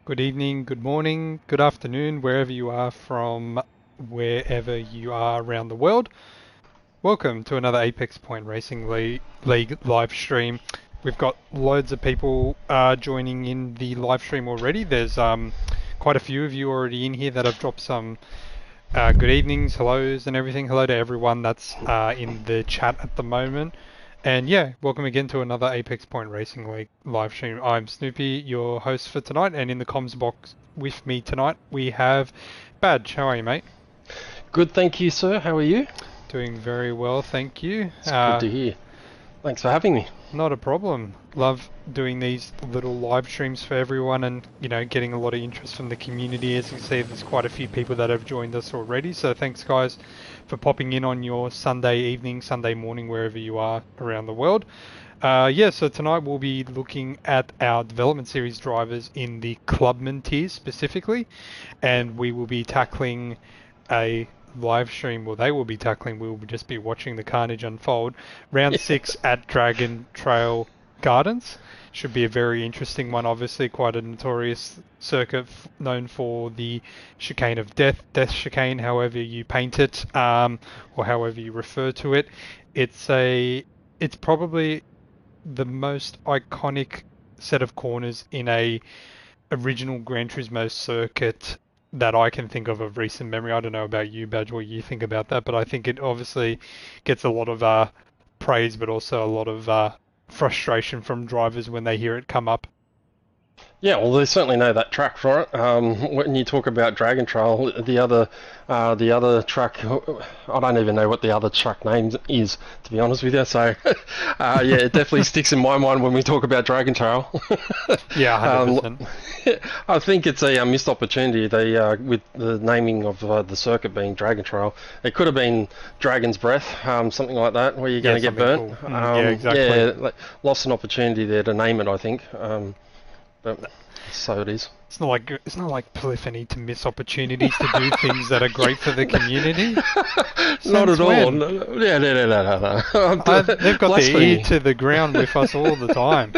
Good evening, good morning, good afternoon, wherever you are from, wherever you are around the world. Welcome to another Apex Point Racing League live stream. We've got loads of people joining in the live stream already. There's quite a few of you already in here that have dropped some good evenings, hellos, and everything. Hello to everyone that's in the chat at the moment. And yeah, welcome again to another Apex Point Racing League live stream. I'm Snoopy, your host for tonight, and in the comms box with me tonight we have Badge. How are you, mate? Good, thank you, sir. How are you? Doing very well, thank you. It's good to hear. Thanks for having me. Not a problem. Love doing these little live streams for everyone and, getting a lot of interest from the community. As you can see, there's quite a few people that have joined us already. So thanks, guys, for popping in on your Sunday evening, Sunday morning, wherever you are around the world. So tonight we'll be looking at our development series drivers in the Clubman tiers specifically, and we will be tackling a live stream. Well, they will be tackling. We will just be watching the carnage unfold. Round Yeah. 6 at Dragon Trail Gardens should be a very interesting one. Obviously, quite a notorious circuit known for the chicane of death chicane, however you paint it, or however you refer to it. It's probably the most iconic set of corners in a original Gran Turismo circuit that I can think of recent memory. I don't know about you, Badge, what you think about that, but I think it obviously gets a lot of praise, but also a lot of frustration from drivers when they hear it come up. Yeah, well, they certainly know that track for it. When you talk about Dragon Trail, the other track, I don't even know what the other track name is, to be honest with you. So, yeah, it definitely sticks in my mind when we talk about Dragon Trail. Yeah, um, 100%. I think it's a missed opportunity. They with the naming of the circuit being Dragon Trail, it could have been Dragon's Breath, something like that, where you're Yeah, going to get something burnt. cool. Yeah, exactly. Yeah, like, lost an opportunity there to name it, I think. But so it is. It's not like Polyphony to miss opportunities to do things that are great for the community. Not Since at all. when? No, yeah, no, no, no, no. They've got their ear Blasphemy. to the ground with us all the time.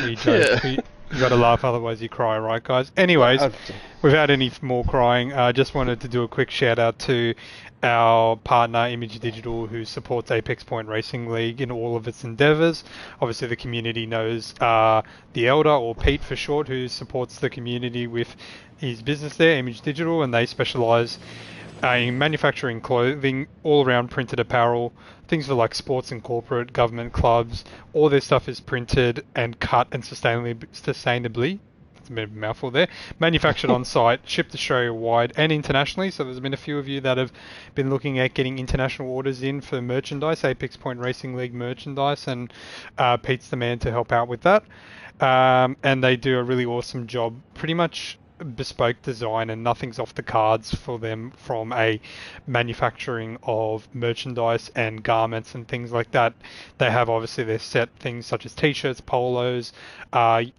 We joke. Yeah. You got to laugh, otherwise you cry, right, guys? Anyways, without any more crying, I just wanted to do a quick shout out to our partner, Image Digital, who supports Apex Point Racing League in all of its endeavours. Obviously, the community knows the Elder, or Pete for short, who supports the community with his business there, Image Digital, and they specialise in manufacturing clothing, all around printed apparel, things for like sports and corporate, government, clubs. All their stuff is printed and cut and sustainably. It's a bit of a mouthful there. Manufactured on site, shipped Australia wide and internationally. So there's been a few of you that have been looking at getting international orders in for merchandise, Apex Point Racing League merchandise, and Pete's the man to help out with that. And they do a really awesome job, pretty much bespoke design, and nothing's off the cards for them from a manufacturing of merchandise and garments and things like that. They have obviously their set things such as t-shirts, polos.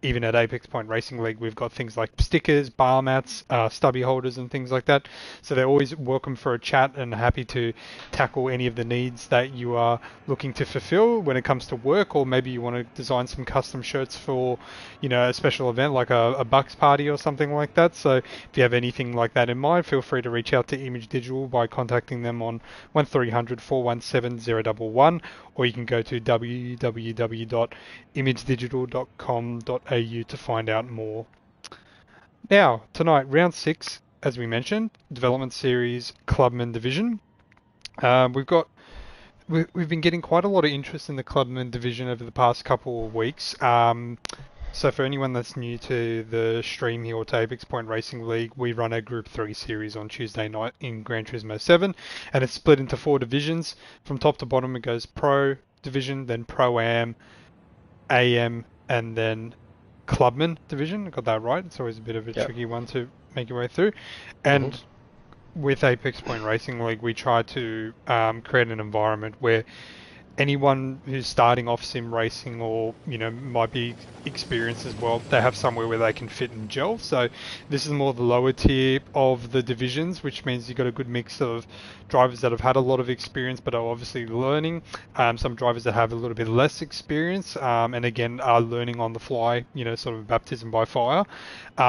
Even at Apex Point Racing League, we've got things like stickers, bar mats, stubby holders, and things like that. So they're always welcome for a chat and happy to tackle any of the needs that you are looking to fulfill when it comes to work, or maybe you want to design some custom shirts for, a special event like a Bucks party or something like that. So if you have anything like that in mind, feel free to reach out to Image Digital by contacting them on 1300 417 011, or you can go to www.imagedigital.com.au to find out more. Now, tonight, round 6, as we mentioned, development series Clubman division. We've got we've been getting quite a lot of interest in the Clubman division over the past couple of weeks. So for anyone that's new to the stream here, or to Apex Point Racing League, we run a Group 3 series on Tuesday night in Gran Turismo 7, and it's split into 4 divisions. From top to bottom, it goes Pro Division, then Pro-Am, AM, and then Clubman Division. I got that right. It's always a bit of a Yep. tricky one to make your way through. hmm And with Apex Point Racing League, we try to create an environment where anyone who's starting off sim racing or might be experienced as well, they have somewhere where they can fit and gel. So this is more the lower tier of the divisions, which means you've got a good mix of drivers that have had a lot of experience but are obviously learning, some drivers that have a little bit less experience, and again are learning on the fly, sort of baptism by fire.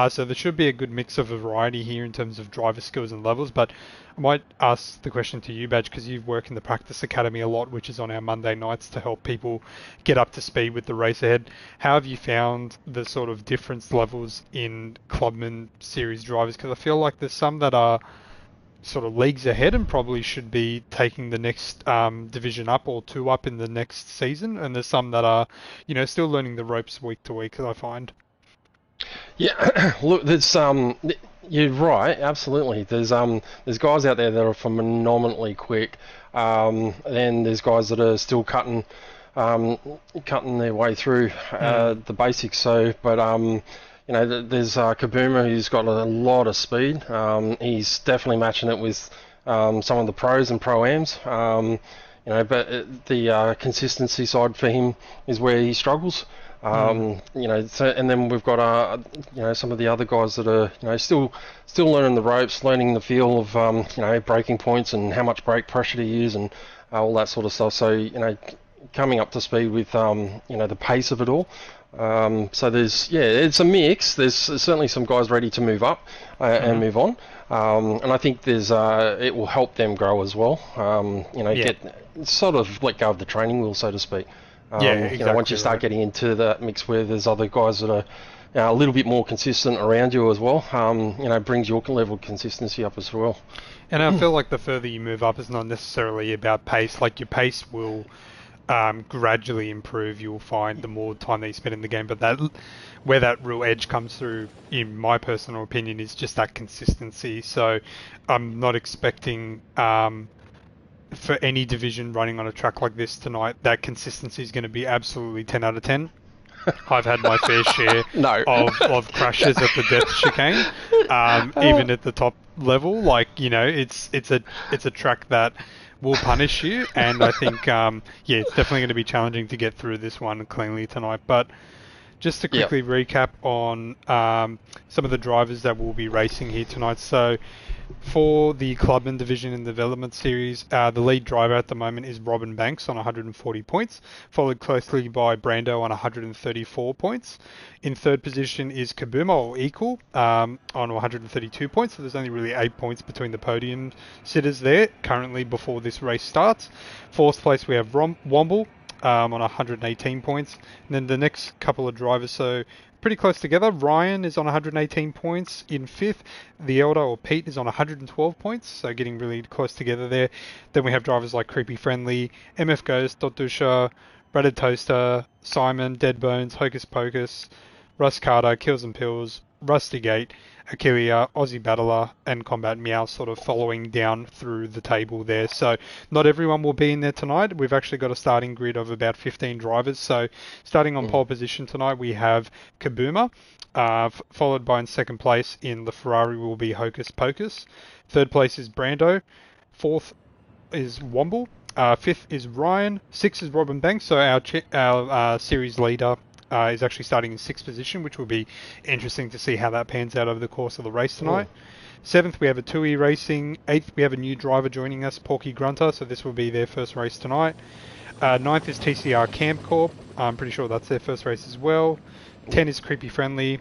So there should be a good mix of variety here in terms of driver skills and levels. But I might ask the question to you, Badge, because you've worked in the practice academy a lot, which is on our Monday nights to help people get up to speed with the race ahead. How have you found the sort of difference levels in Clubman series drivers? Because I feel like there's some that are sort of leagues ahead and probably should be taking the next division up or two up in the next season, and there's some that are, still learning the ropes week to week, as I find. Yeah, look, you're right, absolutely. There's guys out there that are phenomenally quick, and there's guys that are still cutting their way through the basics. So, but there's Kabuma who's got a lot of speed. He's definitely matching it with some of the pros and pro-ams. But the consistency side for him is where he struggles. So, and then we've got some of the other guys that are still learning the ropes, learning the feel of braking points and how much brake pressure to use and all that sort of stuff. So coming up to speed with the pace of it all. So it's a mix. There's certainly some guys ready to move up and move on, and I think it will help them grow as well. Get sort of let go of the training wheel, so to speak. Exactly. Once you start getting into that mix where there's other guys that are a little bit more consistent around you as well, brings your level of consistency up as well. And I feel like the further you move up, it's not necessarily about pace. Like your pace will gradually improve. You'll find the more time that you spend in the game, but where that real edge comes through, in my personal opinion, is just that consistency. So I'm not expecting for any division running on a track like this tonight, that consistency is going to be absolutely 10 out of 10. I've had my fair share of crashes at the death chicane, even at the top level. Like, it's a track that will punish you, and I think it's definitely going to be challenging to get through this one cleanly tonight. But just to quickly recap on some of the drivers that will be racing here tonight. So for the Clubman division in the development series, the lead driver at the moment is Robin Banks on 140 points, followed closely by Brando on 134 points. In third position is Kabuma, or equal, on 132 points. So there's only really 8 points between the podium sitters there currently before this race starts. Fourth place we have Womble on 118 points. And then the next couple of drivers, so pretty close together. Ryan is on 118 points in fifth. The Elder, or Pete, is on 112 points, so getting really close together there. Then we have drivers like Creepy Friendly, MF Ghost, Dotdusha, Breaded Toaster, Simon, Dead Bones, Hocus Pocus, Russ Carter, Kills and Pills, Rusty Gate, Achillea, Aussie Battler, and Combat Meow sort of following down through the table there. So not everyone will be in there tonight. We've actually got a starting grid of about 15 drivers. So starting on pole position tonight, we have Kabuma, followed by in second place in the Ferrari will be Hocus Pocus. Third place is Brando. Fourth is Womble. Fifth is Ryan. Sixth is Robin Banks. So our series leader is actually starting in sixth position, which will be interesting to see how that pans out over the course of the race tonight. Seventh, we have a Tui Racing. Eighth, we have a new driver joining us, Porky Grunter, so this will be their first race tonight. Ninth is TCR Camp Corp. I'm pretty sure that's their first race as well. 10 is Creepy Friendly.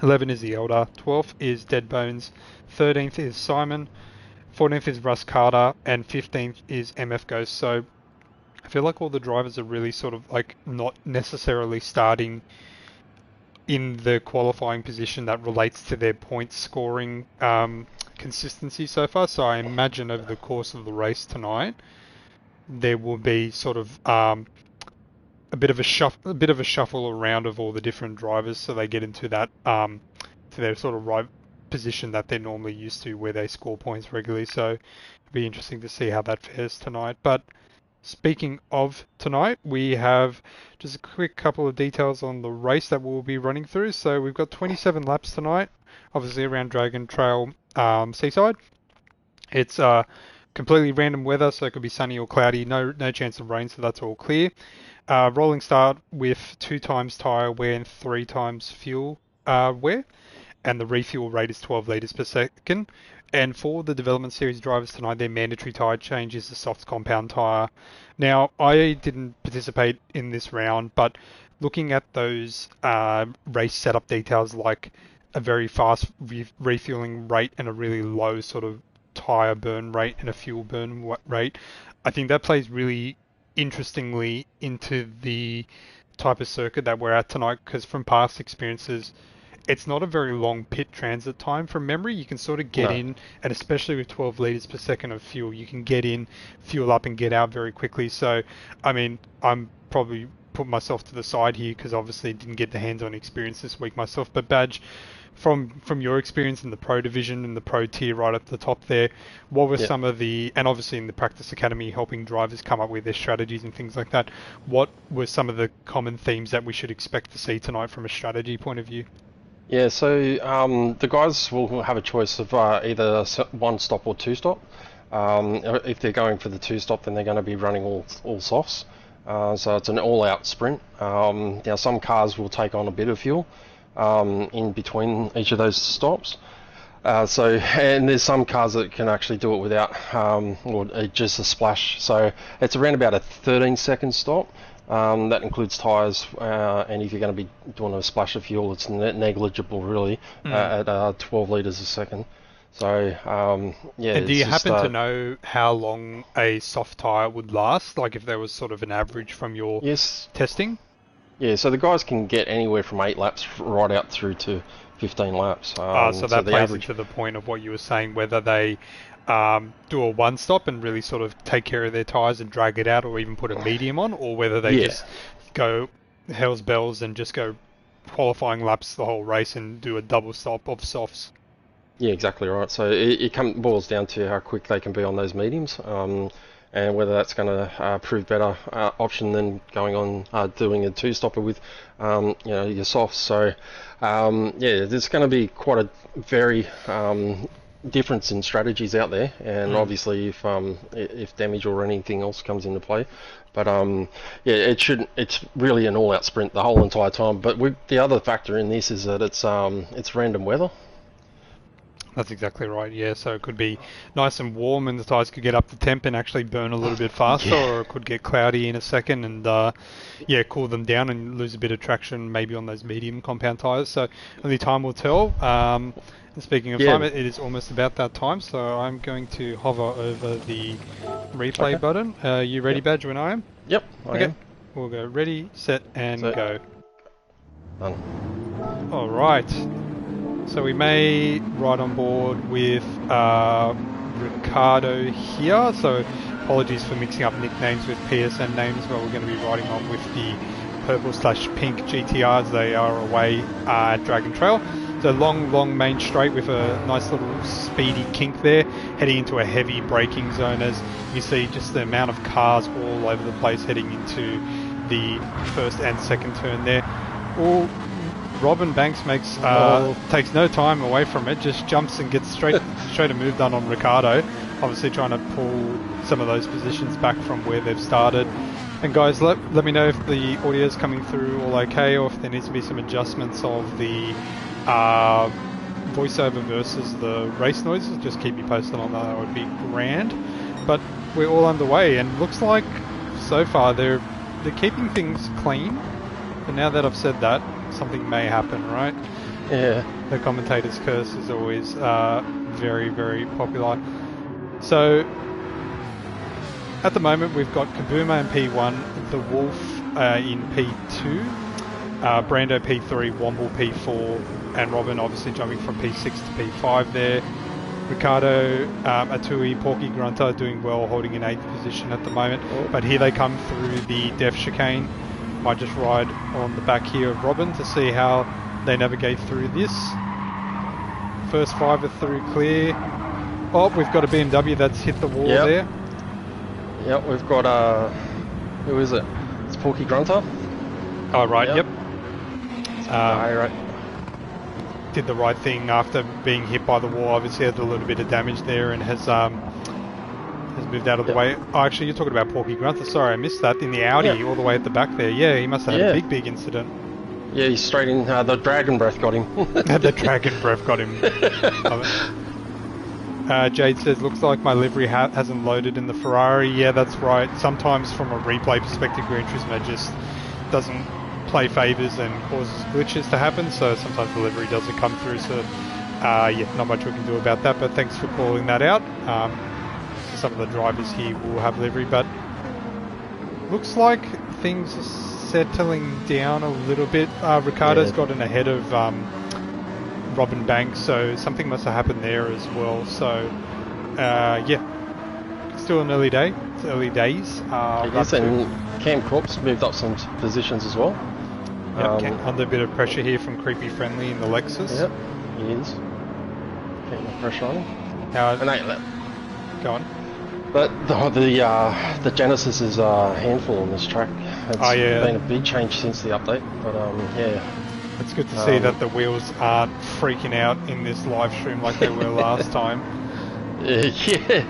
11 is The Elder. 12th is Dead Bones. 13th is Simon. 14th is Russ Carter. And 15th is MF Ghost. So I feel like all the drivers are really sort of like not necessarily starting in the qualifying position that relates to their point scoring consistency so far. So I imagine over the course of the race tonight, there will be sort of a bit of a shuffle around of all the different drivers, so they get into that to their sort of right position that they're normally used to, where they score points regularly. So it'll be interesting to see how that fares tonight. But speaking of tonight, we have just a quick couple of details on the race that we'll be running through. So we've got 27 laps tonight, obviously around Dragon Trail Seaside. It's completely random weather, so it could be sunny or cloudy. No chance of rain, so that's all clear. Rolling start with 2 times tyre wear and 3 times fuel wear, and the refuel rate is 12 litres per second. And for the development series drivers tonight, their mandatory tyre change is the soft compound tyre. Now, I didn't participate in this round, but looking at those race setup details, like a very fast refueling rate and a really low sort of tyre burn rate and a fuel burn rate, I think that plays really interestingly into the type of circuit that we're at tonight, because from past experiences, it's not a very long pit transit time from memory. You can sort of get in, and especially with 12 litres per second of fuel, you can get in, fuel up, and get out very quickly. So, I mean, I'm probably put myself to the side here because obviously didn't get the hands-on experience this week myself. But Badge, from your experience in the pro division and the pro tier right at the top there, what were some of the, and obviously in the practice academy helping drivers come up with their strategies and things like that, what were some of the common themes that we should expect to see tonight from a strategy point of view? Yeah, so the guys will have a choice of either 1 stop or 2 stop. If they're going for the 2 stop, then they're going to be running all softs. So it's an all-out sprint. Now some cars will take on a bit of fuel in between each of those stops. And there's some cars that can actually do it without, or just a splash. So it's around about a 13-second stop. That includes tyres, and if you're going to be doing a splash of fuel, it's negligible really at 12 litres a second. So yeah. And do you happen to know how long a soft tyre would last? Like if there was sort of an average from your testing? Yeah, so the guys can get anywhere from 8 laps right out through to 15 laps. So that plays into the point of what you were saying, whether they do a 1 stop and really sort of take care of their tyres and drag it out, or even put a medium on, or whether they just go hell's bells and just go qualifying laps the whole race and do a double stop of softs. Yeah, exactly right. So it boils down to how quick they can be on those mediums, and whether that's going to prove better option than going on doing a 2-stopper with your softs. So there's going to be quite a very difference in strategies out there, and obviously if damage or anything else comes into play, but it's really an all-out sprint the whole entire time. But the other factor in this is that it's random weather. That's exactly right, yeah. So it could be nice and warm and the tyres could get up to temp and actually burn a little bit faster, or it could get cloudy in a second and cool them down and lose a bit of traction maybe on those medium compound tyres. So only time will tell. And speaking of time, it is almost about that time, so I'm going to hover over the replay button. You ready, Badge, when I am? Yep, I am. We'll go ready, set, and go. Done. All right. So we may ride on board with Ricardo here, so apologies for mixing up nicknames with PSN names, but we're going to be riding on with the purple/pink GTRs. They are away at Dragon Trail. So long main straight with a nice little speedy kink there, heading into a heavy braking zone, as you see just the amount of cars all over the place heading into the first and second turn there. Robin Banks takes no time away from it, just jumps and gets straight a move done on Ricardo, obviously trying to pull some of those positions back from where they've started. And guys, let me know if the audio is coming through all okay, or if there needs to be some adjustments of the voiceover versus the race noises. Just keep me posted on that, that would be grand. But we're all underway, and looks like so far they're keeping things clean. But now that I've said that, something may happen, right? Yeah. The commentator's curse is always very, very popular. So at the moment we've got Kabuma in P1, The Wolf in P2, Brando P3, Womble P4, and Robin obviously jumping from P6 to P5 there. Ricardo, Atui, Porky Grunter doing well, holding an 8th position at the moment. But here they come through the Death Chicane. Might just ride on the back here of Robin to see how they navigate through this. First 5 are through clear. Oh, we've got a BMW that's hit the wall there. Yep, we've got who is it? It's Porky Grunter. Oh right, yep. Right. Did the right thing after being hit by the wall. Obviously had a little bit of damage there and has has moved out of the way. Oh, actually, you're talking about Porky Grunther. Sorry, I missed that. In the Audi, all the way at the back there. Yeah, he must have had a big incident. Yeah, he's straight in. The dragon breath got him. The dragon breath got him. Jade says, looks like my livery hasn't loaded in the Ferrari. Yeah, that's right. Sometimes from a replay perspective, Gran Turismo just doesn't play favours and causes glitches to happen, so sometimes the livery doesn't come through, so yeah, not much we can do about that, but thanks for calling that out. Some of the drivers here will have livery, but looks like things are settling down a little bit. Ricardo's gotten ahead of Robin Banks, so something must have happened there as well. So yeah, still an early day. It's early days. Yes, and Cam Corp's moved up some positions as well. Yep, under a bit of pressure here from Creepy Friendly in the Lexus. Yep, he is. Keeping the pressure on him. Go on. But the Genesis is a handful on this track. It's been a big change since the update, but yeah. It's good to see that the wheels aren't freaking out in this live stream like they were last time. Yeah.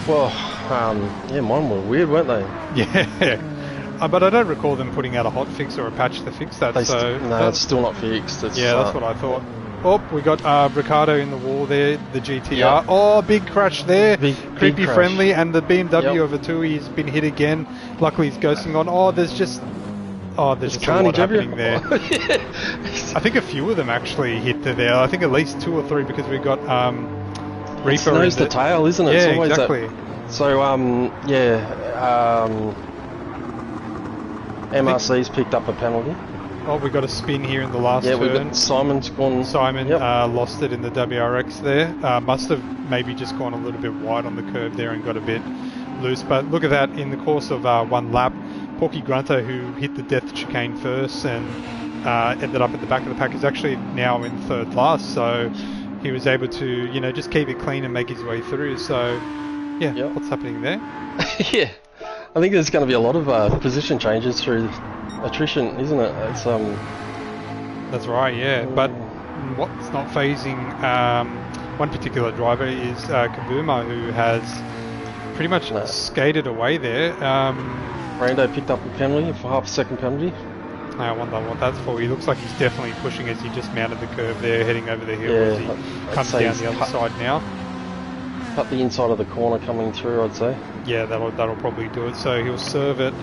Well, yeah, mine were weird, weren't they? Yeah. But I don't recall them putting out a hot fix or a patch to fix that. No, it's still not fixed. It's, that's what I thought. Oh, we got Ricardo in the wall there, the GTR. Yep. Oh, big crash there. Creepy crash. Friendly, and the BMW over 2, he's been hit again. Luckily he's ghosting on. Oh, there's just a lot happening there. I think a few of them actually hit there. I think at least 2 or 3, because we got Reaper. It's nose to tail, isn't it? Yeah, it's always exactly. That. So, MRC's picked up a penalty. Oh, we got a spin here in the last turn. Simon's gone. Simon lost it in the WRX there. Must have maybe just gone a little bit wide on the curve there and got a bit loose. But look at that, in the course of 1 lap, Porky Grunter, who hit the death chicane first and ended up at the back of the pack, is actually now in 3rd last. So he was able to, just keep it clean and make his way through. So, yeah, what's happening there? Yeah, I think there's going to be a lot of position changes through attrition, isn't it? It's That's right, yeah. But what's not phasing one particular driver is Kabuma, who has pretty much skated away there. Brando picked up a penalty for half-a-second penalty. I wonder what that's for. He looks like he's definitely pushing as he just mounted the curve there, heading over the hill as he comes down the other side now. Cut the inside of the corner coming through, I'd say. Yeah, that'll probably do it. So he'll serve it,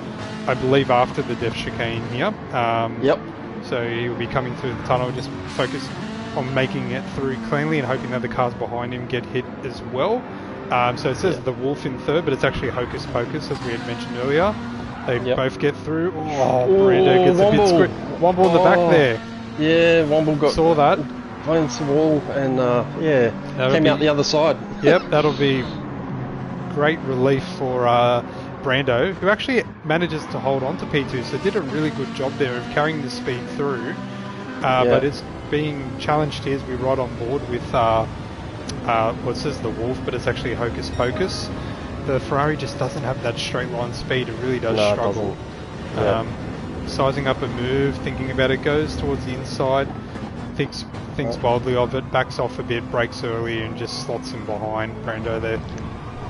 I believe, after the death chicane here. Yep. So he'll be coming through the tunnel, just focus on making it through cleanly and hoping that the cars behind him get hit as well. So it says the Wolf in 3rd, but it's actually Hocus Pocus, as we had mentioned earlier. They both get through. Oh, Brando gets a bit screwed. Womble in the back there. Yeah, Womble saw that. Against the wall and came out the other side. Yep, that'll be great relief for Brando, who actually manages to hold on to P2, so did a really good job there of carrying the speed through. But it's being challenged here as we ride on board with it says the Wolf, but it's actually Hocus Pocus. The Ferrari just doesn't have that straight line speed. It really does struggle. Sizing up a move, thinking about it, goes towards the inside, thinks boldly of it, backs off a bit, brakes early, and just slots him behind Brando there.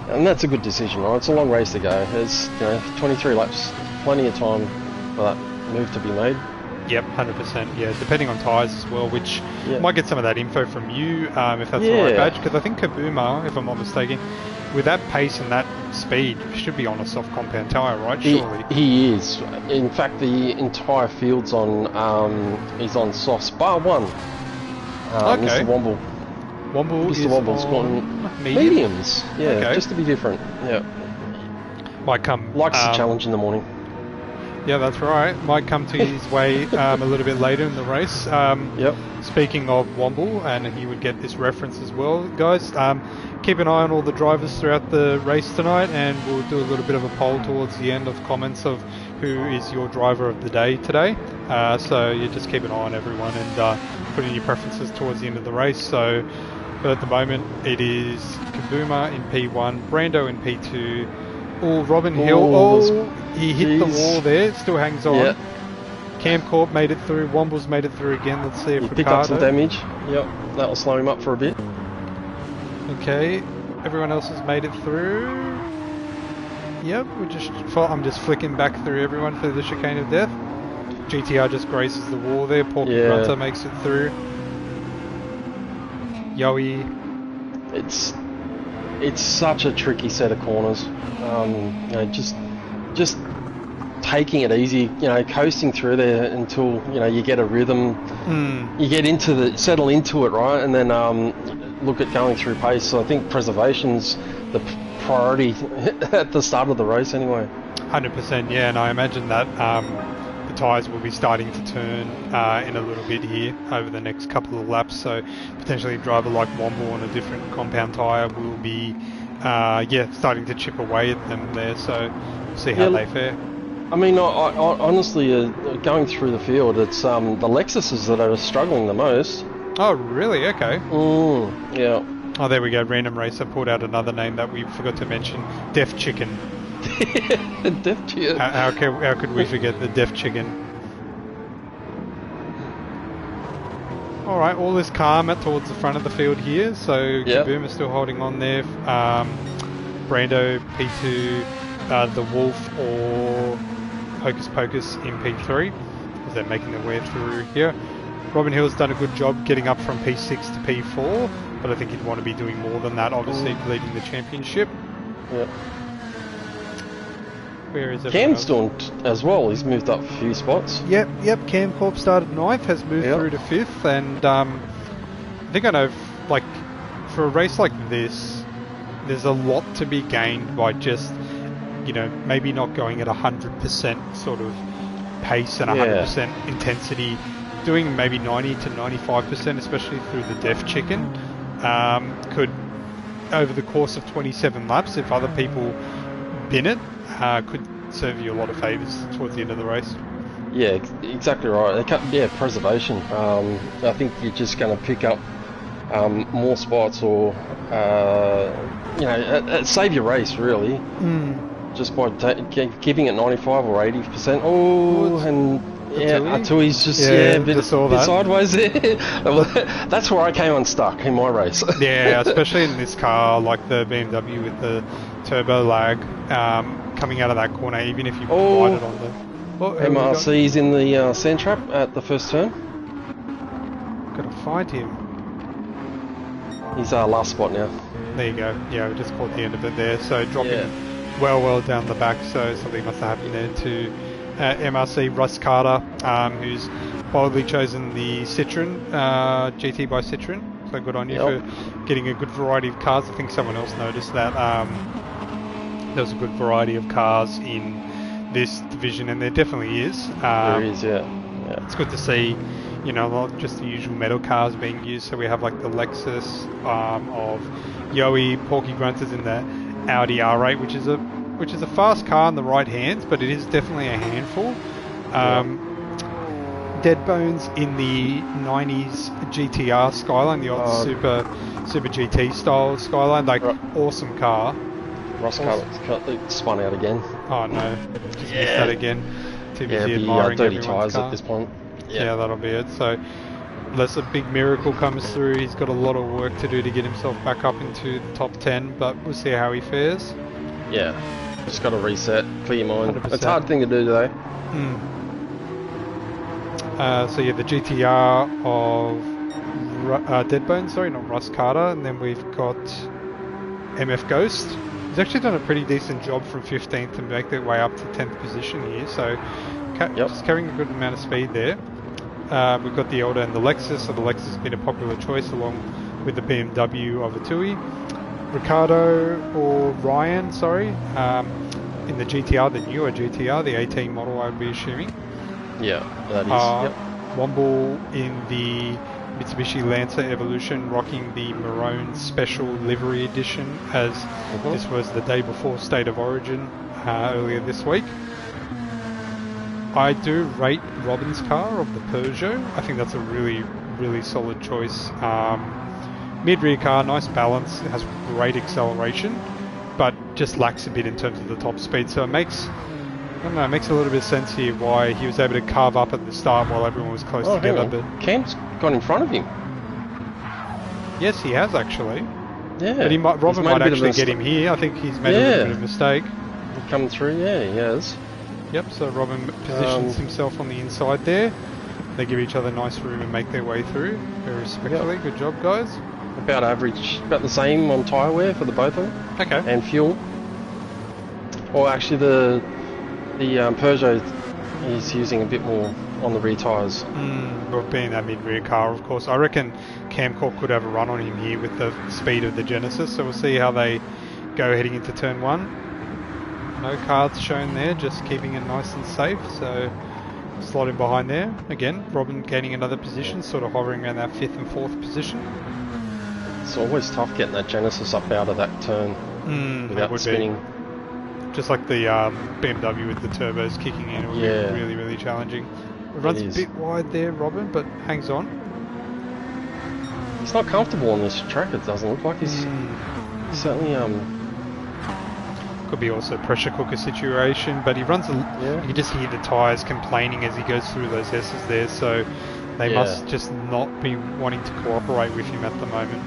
And that's a good decision, right? It's a long race to go. There's 23 laps, plenty of time for that move to be made. Yep, 100%. Yeah, depending on tyres as well, which might get some of that info from you if that's the right badge. Because I think Kabuma, if I'm not mistaken, with that pace and that speed, should be on a soft compound tyre, right? Surely. He is. In fact, the entire field's on is on softs, bar one. Okay. Mr. Womble. Mr. Womble's gone mediums. Yeah, just to be different. Yeah. Might come. Likes the challenge in the morning. Yeah, that's right. Might come to his way a little bit later in the race. Speaking of Womble, and he would get this reference as well, guys. Keep an eye on all the drivers throughout the race tonight, and we'll do a little bit of a poll towards the end of comments of who is your driver of the day today. So you just keep an eye on everyone and put in your preferences towards the end of the race. So, but at the moment, it is Kabuma in P1, Brando in P2. Oh, Robin Hill. He hit the wall there. Still hangs on. Yeah. Cam Corp made it through. Womble's made it through again. Let's see if he picked up some damage. Yep, that'll slow him up for a bit. Okay. everyone else has made it through. Yep, I'm just flicking back through everyone for the chicane of death. GTR just graces the wall there. Porky Grunter makes it through. Yowie. It's such a tricky set of corners. You know, just taking it easy. You know, coasting through there until you get a rhythm. You get settle into it, right, and then look at going through pace. So I think preservation's the priority at the start of the race, anyway. 100%, yeah, and I imagine that the tyres will be starting to turn in a little bit here over the next couple of laps. So potentially a driver like Womble on a different compound tyre will be, starting to chip away at them there. So we'll see how they fare. I mean, I honestly, going through the field, it's the Lexuses that are struggling the most. Oh, really? Okay. Yeah. Oh, there we go. Random Racer pulled out another name that we forgot to mention. Deaf Chicken. Deaf Chicken. How could we forget the Deaf Chicken? All right, all is calm towards the front of the field here. So Kaboom is still holding on there. Brando, P2, the Wolf or Hocus Pocus in P3 as they're making their way through here. Robin Hill's done a good job getting up from P6 to P4, but I think he'd want to be doing more than that, obviously, leading the championship. Yeah. Where is Cam's doing as well. He's moved up a few spots. Yep. Cam Corp started 9th, has moved through to 5th, and I think I know, like, for a race like this, there's a lot to be gained by just, maybe not going at 100% sort of pace and 100% intensity, doing maybe 90 to 95%, especially through the Deaf Chicken, could, over the course of 27 laps, if other people bin it, could serve you a lot of favours towards the end of the race. Yeah, exactly right. Preservation. I think you're just going to pick up more spots or, save your race, really. Just by keeping it 95 or 80%. Oh, and Atui's just a bit sideways there. That's where I came unstuck in my race. Yeah, especially in this car, like the BMW with the turbo lag coming out of that corner, even if you ride it on the... MRC's in the sand trap at the first turn. Gotta find him. He's our last spot now. There you go. Yeah, we just caught the end of it there. So dropping well down the back, so something must have happened there to MRC Russ Carter, who's boldly chosen the Citroen, GT by Citroen. So good on you for getting a good variety of cars. I think someone else noticed that there was a good variety of cars in this division, and there definitely is. There is, yeah. It's good to see, not just the usual metal cars being used. So we have like the Lexus of Yowie, Porky Grunters in the Audi R8, which is a fast car in the right hands, but it is definitely a handful. Dead Bones in the 90s GTR Skyline, the old Super GT style Skyline, awesome car. Ross spun out again. Oh no, just missed that again. Too busy admiring dirty everyone's tyres car. at this point. Yeah, that'll be it. So unless a big miracle comes through, he's got a lot of work to do to get himself back up into the top 10, but we'll see how he fares. Yeah, just got to reset, clear your mind. 100%. It's a hard thing to do today. So the GTR of Dead Bones, sorry, not Russ Carter, and then we've got MF Ghost. He's actually done a pretty decent job from 15th to make their way up to 10th position here, so just carrying a good amount of speed there. We've got the Elder and the Lexus, so the Lexus has been a popular choice along with the BMW of Atui. Ricardo or Ryan, in the GTR, the newer GTR, the 18 model, I would be assuming. Yeah, that is. Womble in the Mitsubishi Lancer Evolution, rocking the Maroon Special Livery Edition, as this was the day before State of Origin earlier this week. I do rate Robin's car of the Peugeot. I think that's a really, really solid choice. Mid-rear car, nice balance, it has great acceleration, but just lacks a bit in terms of the top speed. So it makes a little bit of sense here why he was able to carve up at the start while everyone was close together. But Cam's gone in front of him. Yes, he has actually. Yeah. But Robin might actually get him here. I think he's made a little bit of a mistake. Coming through, yeah, he has. Yep, so Robin positions himself on the inside there. They give each other nice room and make their way through very respectfully. Yep. Good job, guys. About average, about the same on tyre wear for the both of them. Okay. And fuel. Or actually the Peugeot is using a bit more on the rear tyres. Well, being that mid-rear car, of course. I reckon Camcorp could have a run on him here with the speed of the Genesis, so we'll see how they go heading into turn 1. No cards shown there, just keeping it nice and safe, so slot in behind there. Again, Robin gaining another position, sort of hovering around that 5th and 4th position. It's always tough getting that Genesis up out of that turn without spinning. Just like the BMW with the turbos kicking in, it would be really, really challenging. It runs a bit wide there, Robin, but hangs on. He's not comfortable on this track, it doesn't look like. He's certainly... Could be also a pressure cooker situation, but he runs... You can just hear the tyres complaining as he goes through those S's there, so they must just not be wanting to cooperate with him at the moment.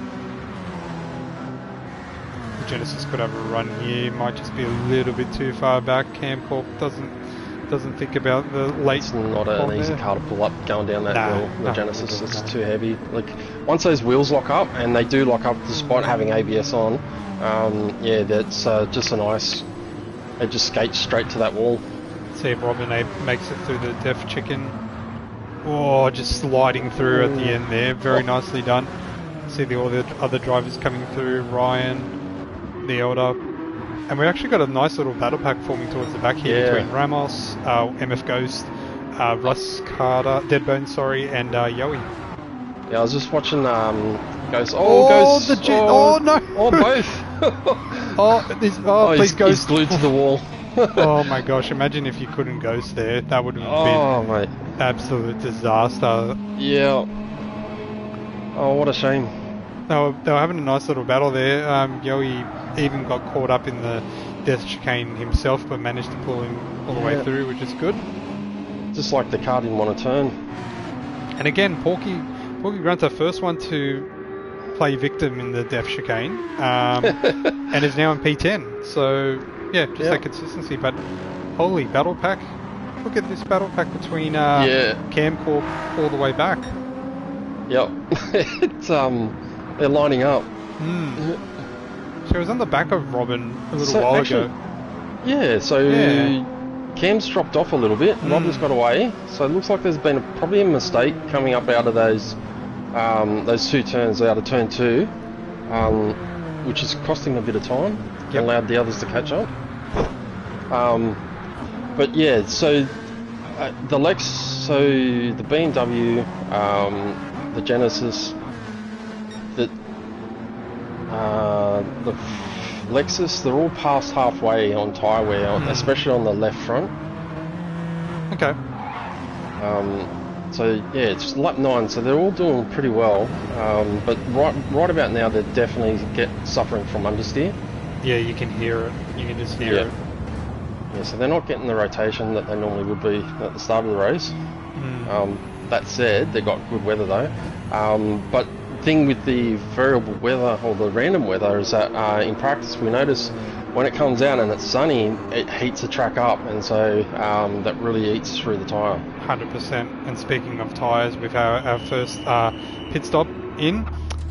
Genesis could have a run here, might just be a little bit too far back. Camcorp doesn't think about the late. It's not an easy car to pull up going down that hill. The Genesis is too heavy. Like once those wheels lock up, and they do lock up despite having ABS on, that's just a nice. It just skates straight to that wall. See if Robin makes it through the Deaf Chicken. Oh, just sliding through at the end there. Very nicely done. See all the other drivers coming through. Ryan. The Elder, and we actually got a nice little battle pack forming towards the back here between Ramos, MF Ghost, Russ Carter, Deadbone, and Yowie. Yeah, I was just watching Ghost. Ghost! No! Oh, both! Please Ghost. He's glued to the wall. Oh my gosh! Imagine if you couldn't Ghost there. That would have been absolute disaster. Yeah. Oh, what a shame. They were having a nice little battle there. Yowie even got caught up in the Death Chicane himself, but managed to pull him all the way through, which is good. Just like the car didn't want to turn. And again, Porky Grunter, first one to play victim in the Death Chicane, and is now in P10. So yeah, just that consistency. But holy battle pack! Look at this battle pack between Camcorp all the way back. Yep, it's they're lining up. So it was on the back of Robin a little while ago. Yeah, Cam's dropped off a little bit. Robin's got away. So it looks like there's been probably a mistake coming up out of those two turns out of turn 2, which is costing a bit of time. Allowed the others to catch up. But yeah, so the the BMW, the Genesis, the Lexus, they're all past halfway on tyre wear, especially on the left front. Okay. So yeah, it's lap 9, so they're all doing pretty well. But right about now, they're definitely suffering from understeer. Yeah, you can hear it. You can just hear it. Yeah, so they're not getting the rotation that they normally would be at the start of the race. That said, they've got good weather though. But thing with the variable weather or the random weather is that in practice we notice when it comes out and it's sunny, it heats the track up, and so that really eats through the tyre. 100%. And speaking of tyres, we've had our first pit stop in.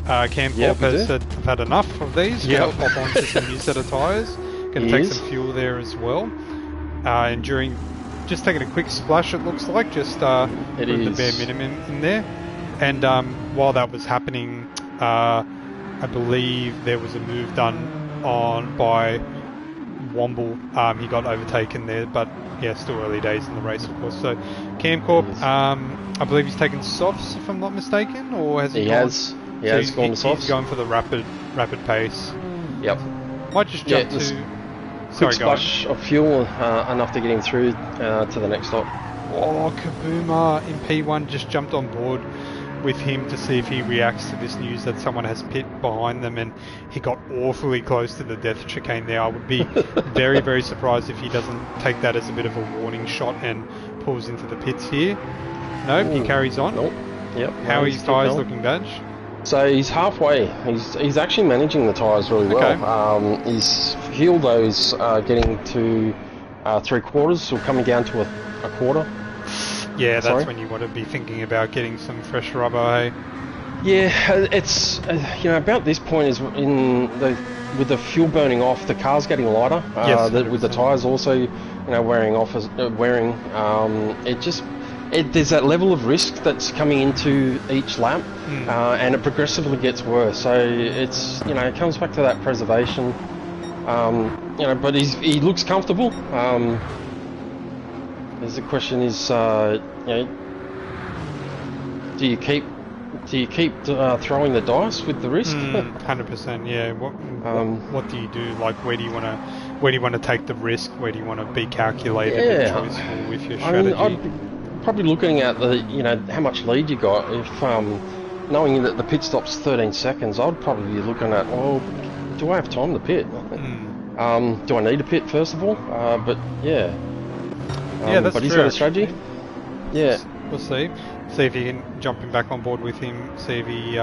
Camcorp has said I've had enough of these. Going to pop onto some new set of tyres. Going to take some fuel there as well. And just taking a quick splash, it looks like, just putting the bare minimum in there. And while that was happening, I believe there was a move done by Womble. He got overtaken there, but yeah, still early days in the race, of course. So Camcorp, I believe he's taken softs, if I'm not mistaken, or has he? He has gone to softs. He's going for the rapid pace. Yep. Might just jump to. Quick splash of fuel, enough to get him through to the next stop. Oh, Kabuma in P1 just jumped on board with him to see if he reacts to this news that someone has pit behind them, and he got awfully close to the Death Chicane there. I would be very, very surprised if he doesn't take that as a bit of a warning shot and pulls into the pits here. Nope, he carries on. Nope. Yep. How are his tyres looking, Badge? So he's halfway. He's actually managing the tyres really well. His fuel those getting to 3/4, so coming down to a quarter. Yeah, that's when you want to be thinking about getting some fresh rubber, hey? Yeah, it's about this point is with the fuel burning off, the car's getting lighter. Yes, with the tyres also, wearing off there's that level of risk that's coming into each lap, and it progressively gets worse. So it's it comes back to that preservation. But he looks comfortable. The question is, do you keep throwing the dice with the risk? 100%. Yeah. What do you do? Like, where do you want to take the risk? Where do you want to be calculated and choiceful with your strategy? I'd probably looking at the how much lead you got. If knowing that the pit stop's 13 seconds, I'd probably be looking at, well, do I have time to pit? Do I need to pit first of all? But yeah. Yeah, that's but he's true, got a strategy. Yeah. We'll see. See if you can jump him back on board with him. See if he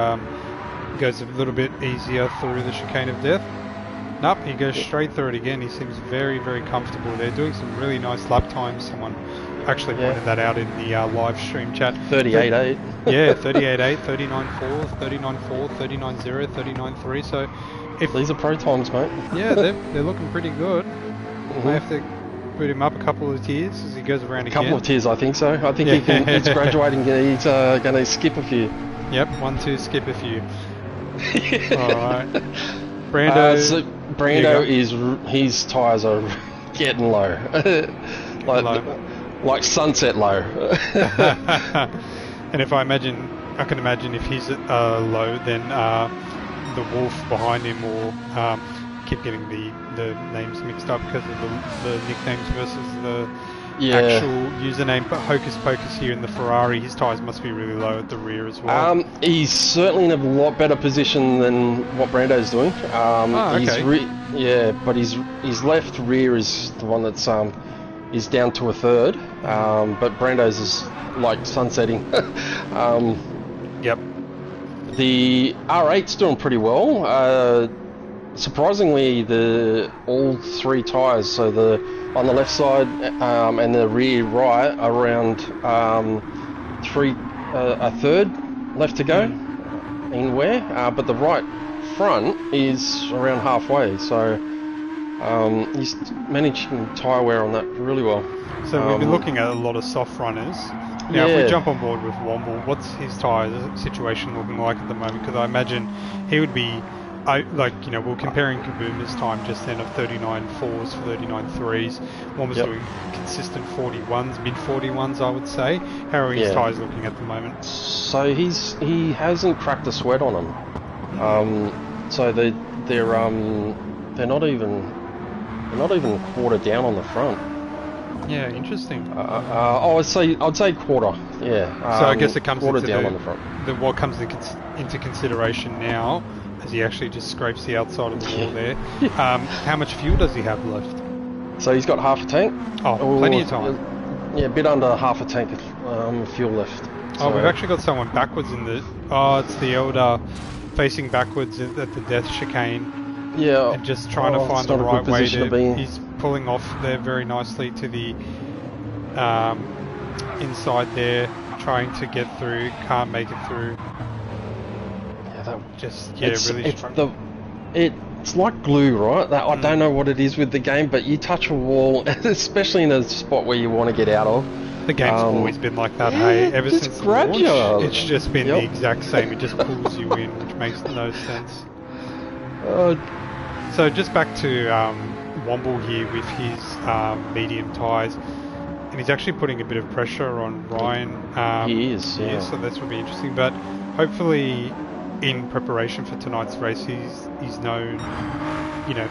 goes a little bit easier through the chicane of death. Nope, he goes straight through it again. He seems very, very comfortable. They're doing some really nice lap times. Someone actually pointed that out in the live stream chat. 38.8. Yeah, 38.8, 39.4, 39.4, 39.0, 39.3. So if these are pro times, mate. Yeah, they're looking pretty good. May have to put him up a couple of tiers as he goes around again. A couple of tiers, I think so. I think he's graduating. He's going to skip a few. Yep, 1, 2, skip a few. Alright. Brando his tyres are getting low. like sunset low. And if I can imagine if he's low, then the wolf behind him will keep getting the names mixed up because of the nicknames versus the actual username. But Hocus Pocus here in the Ferrari, his tyres must be really low at the rear as well. He's certainly in a lot better position than what Brando's doing. But his left rear is the one that's is down to a third. But Brando's is like sunsetting. Yep. The R8's doing pretty well. Surprisingly, all three tyres, so on the left side and the rear right, around a third left to go in wear, but the right front is around halfway. So he's managing tyre wear on that really well. So we've been looking at a lot of soft runners. Now, if we jump on board with Womble, what's his tyre situation looking like at the moment? Because I imagine he would be, we're comparing Kaboomer's time just then of 39.4s, 39.3s. Womble's doing consistent 41s, mid 41s, I would say. How are his tyres looking at the moment? So he hasn't cracked a sweat on them. So they're not even quarter down on the front. Yeah, interesting. I'd say quarter. Yeah. So I guess it comes quarter into down on the front. What comes into consideration now, as he actually just scrapes the outside of the wall there. How much fuel does he have left? So he's got half a tank. Oh, plenty of time. Yeah, a bit under half a tank of fuel left. So, we've actually got someone backwards in the. Oh, it's the elder facing backwards at the death chicane. Yeah. And just trying to find the right way to be. He's pulling off there very nicely to the inside there, trying to get through. Can't make it through. It's like glue, right? I don't know what it is with the game, but you touch a wall, especially in a spot where you want to get out of. The game's always been like that, hey. Ever since the launch, it's just been the exact same. It just pulls you in, which makes no sense. So just back to Womble here with his medium tyres, and he's actually putting a bit of pressure on Ryan. He is, yeah. So that's will be interesting, but hopefully in preparation for tonight's race, he's known,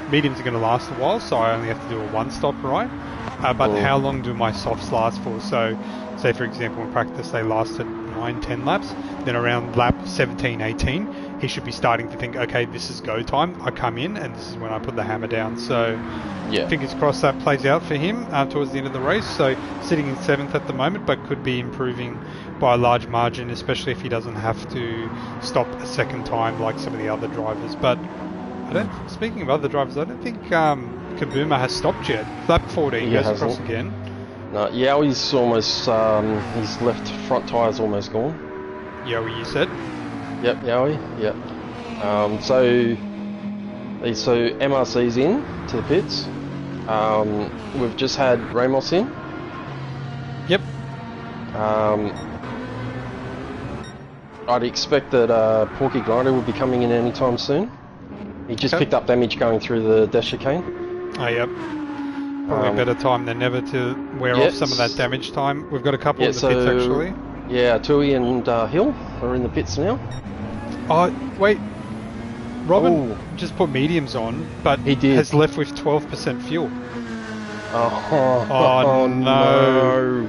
mediums are going to last a while, so I only have to do a one-stop, right? But how long do my softs last for? So, say for example in practice they lasted 9-10 laps, then around lap 17-18, he should be starting to think, okay, this is go time. I come in, and this is when I put the hammer down. So, fingers crossed that plays out for him towards the end of the race. So, sitting in 7th at the moment, but could be improving by a large margin, especially if he doesn't have to stop a second time like some of the other drivers. But speaking of other drivers, I don't think Kabuma has stopped yet. Lap 14 goes across again. No, Yowi's almost, his left front tyre's almost gone. Yowie, you said? Yep, Yowie, yep. So MRC's in to the pits. We've just had Ramos in. Yep. I'd expect that Porky Grinder would be coming in anytime soon. He just picked up damage going through the dash chicane. Oh, yep. Probably better time than never to wear off some of that damage time. We've got a couple in the pits, actually. Yeah, Tui and Hill are in the pits now. Oh, wait. Robin just put mediums on, but he has left with 12% fuel. Oh no.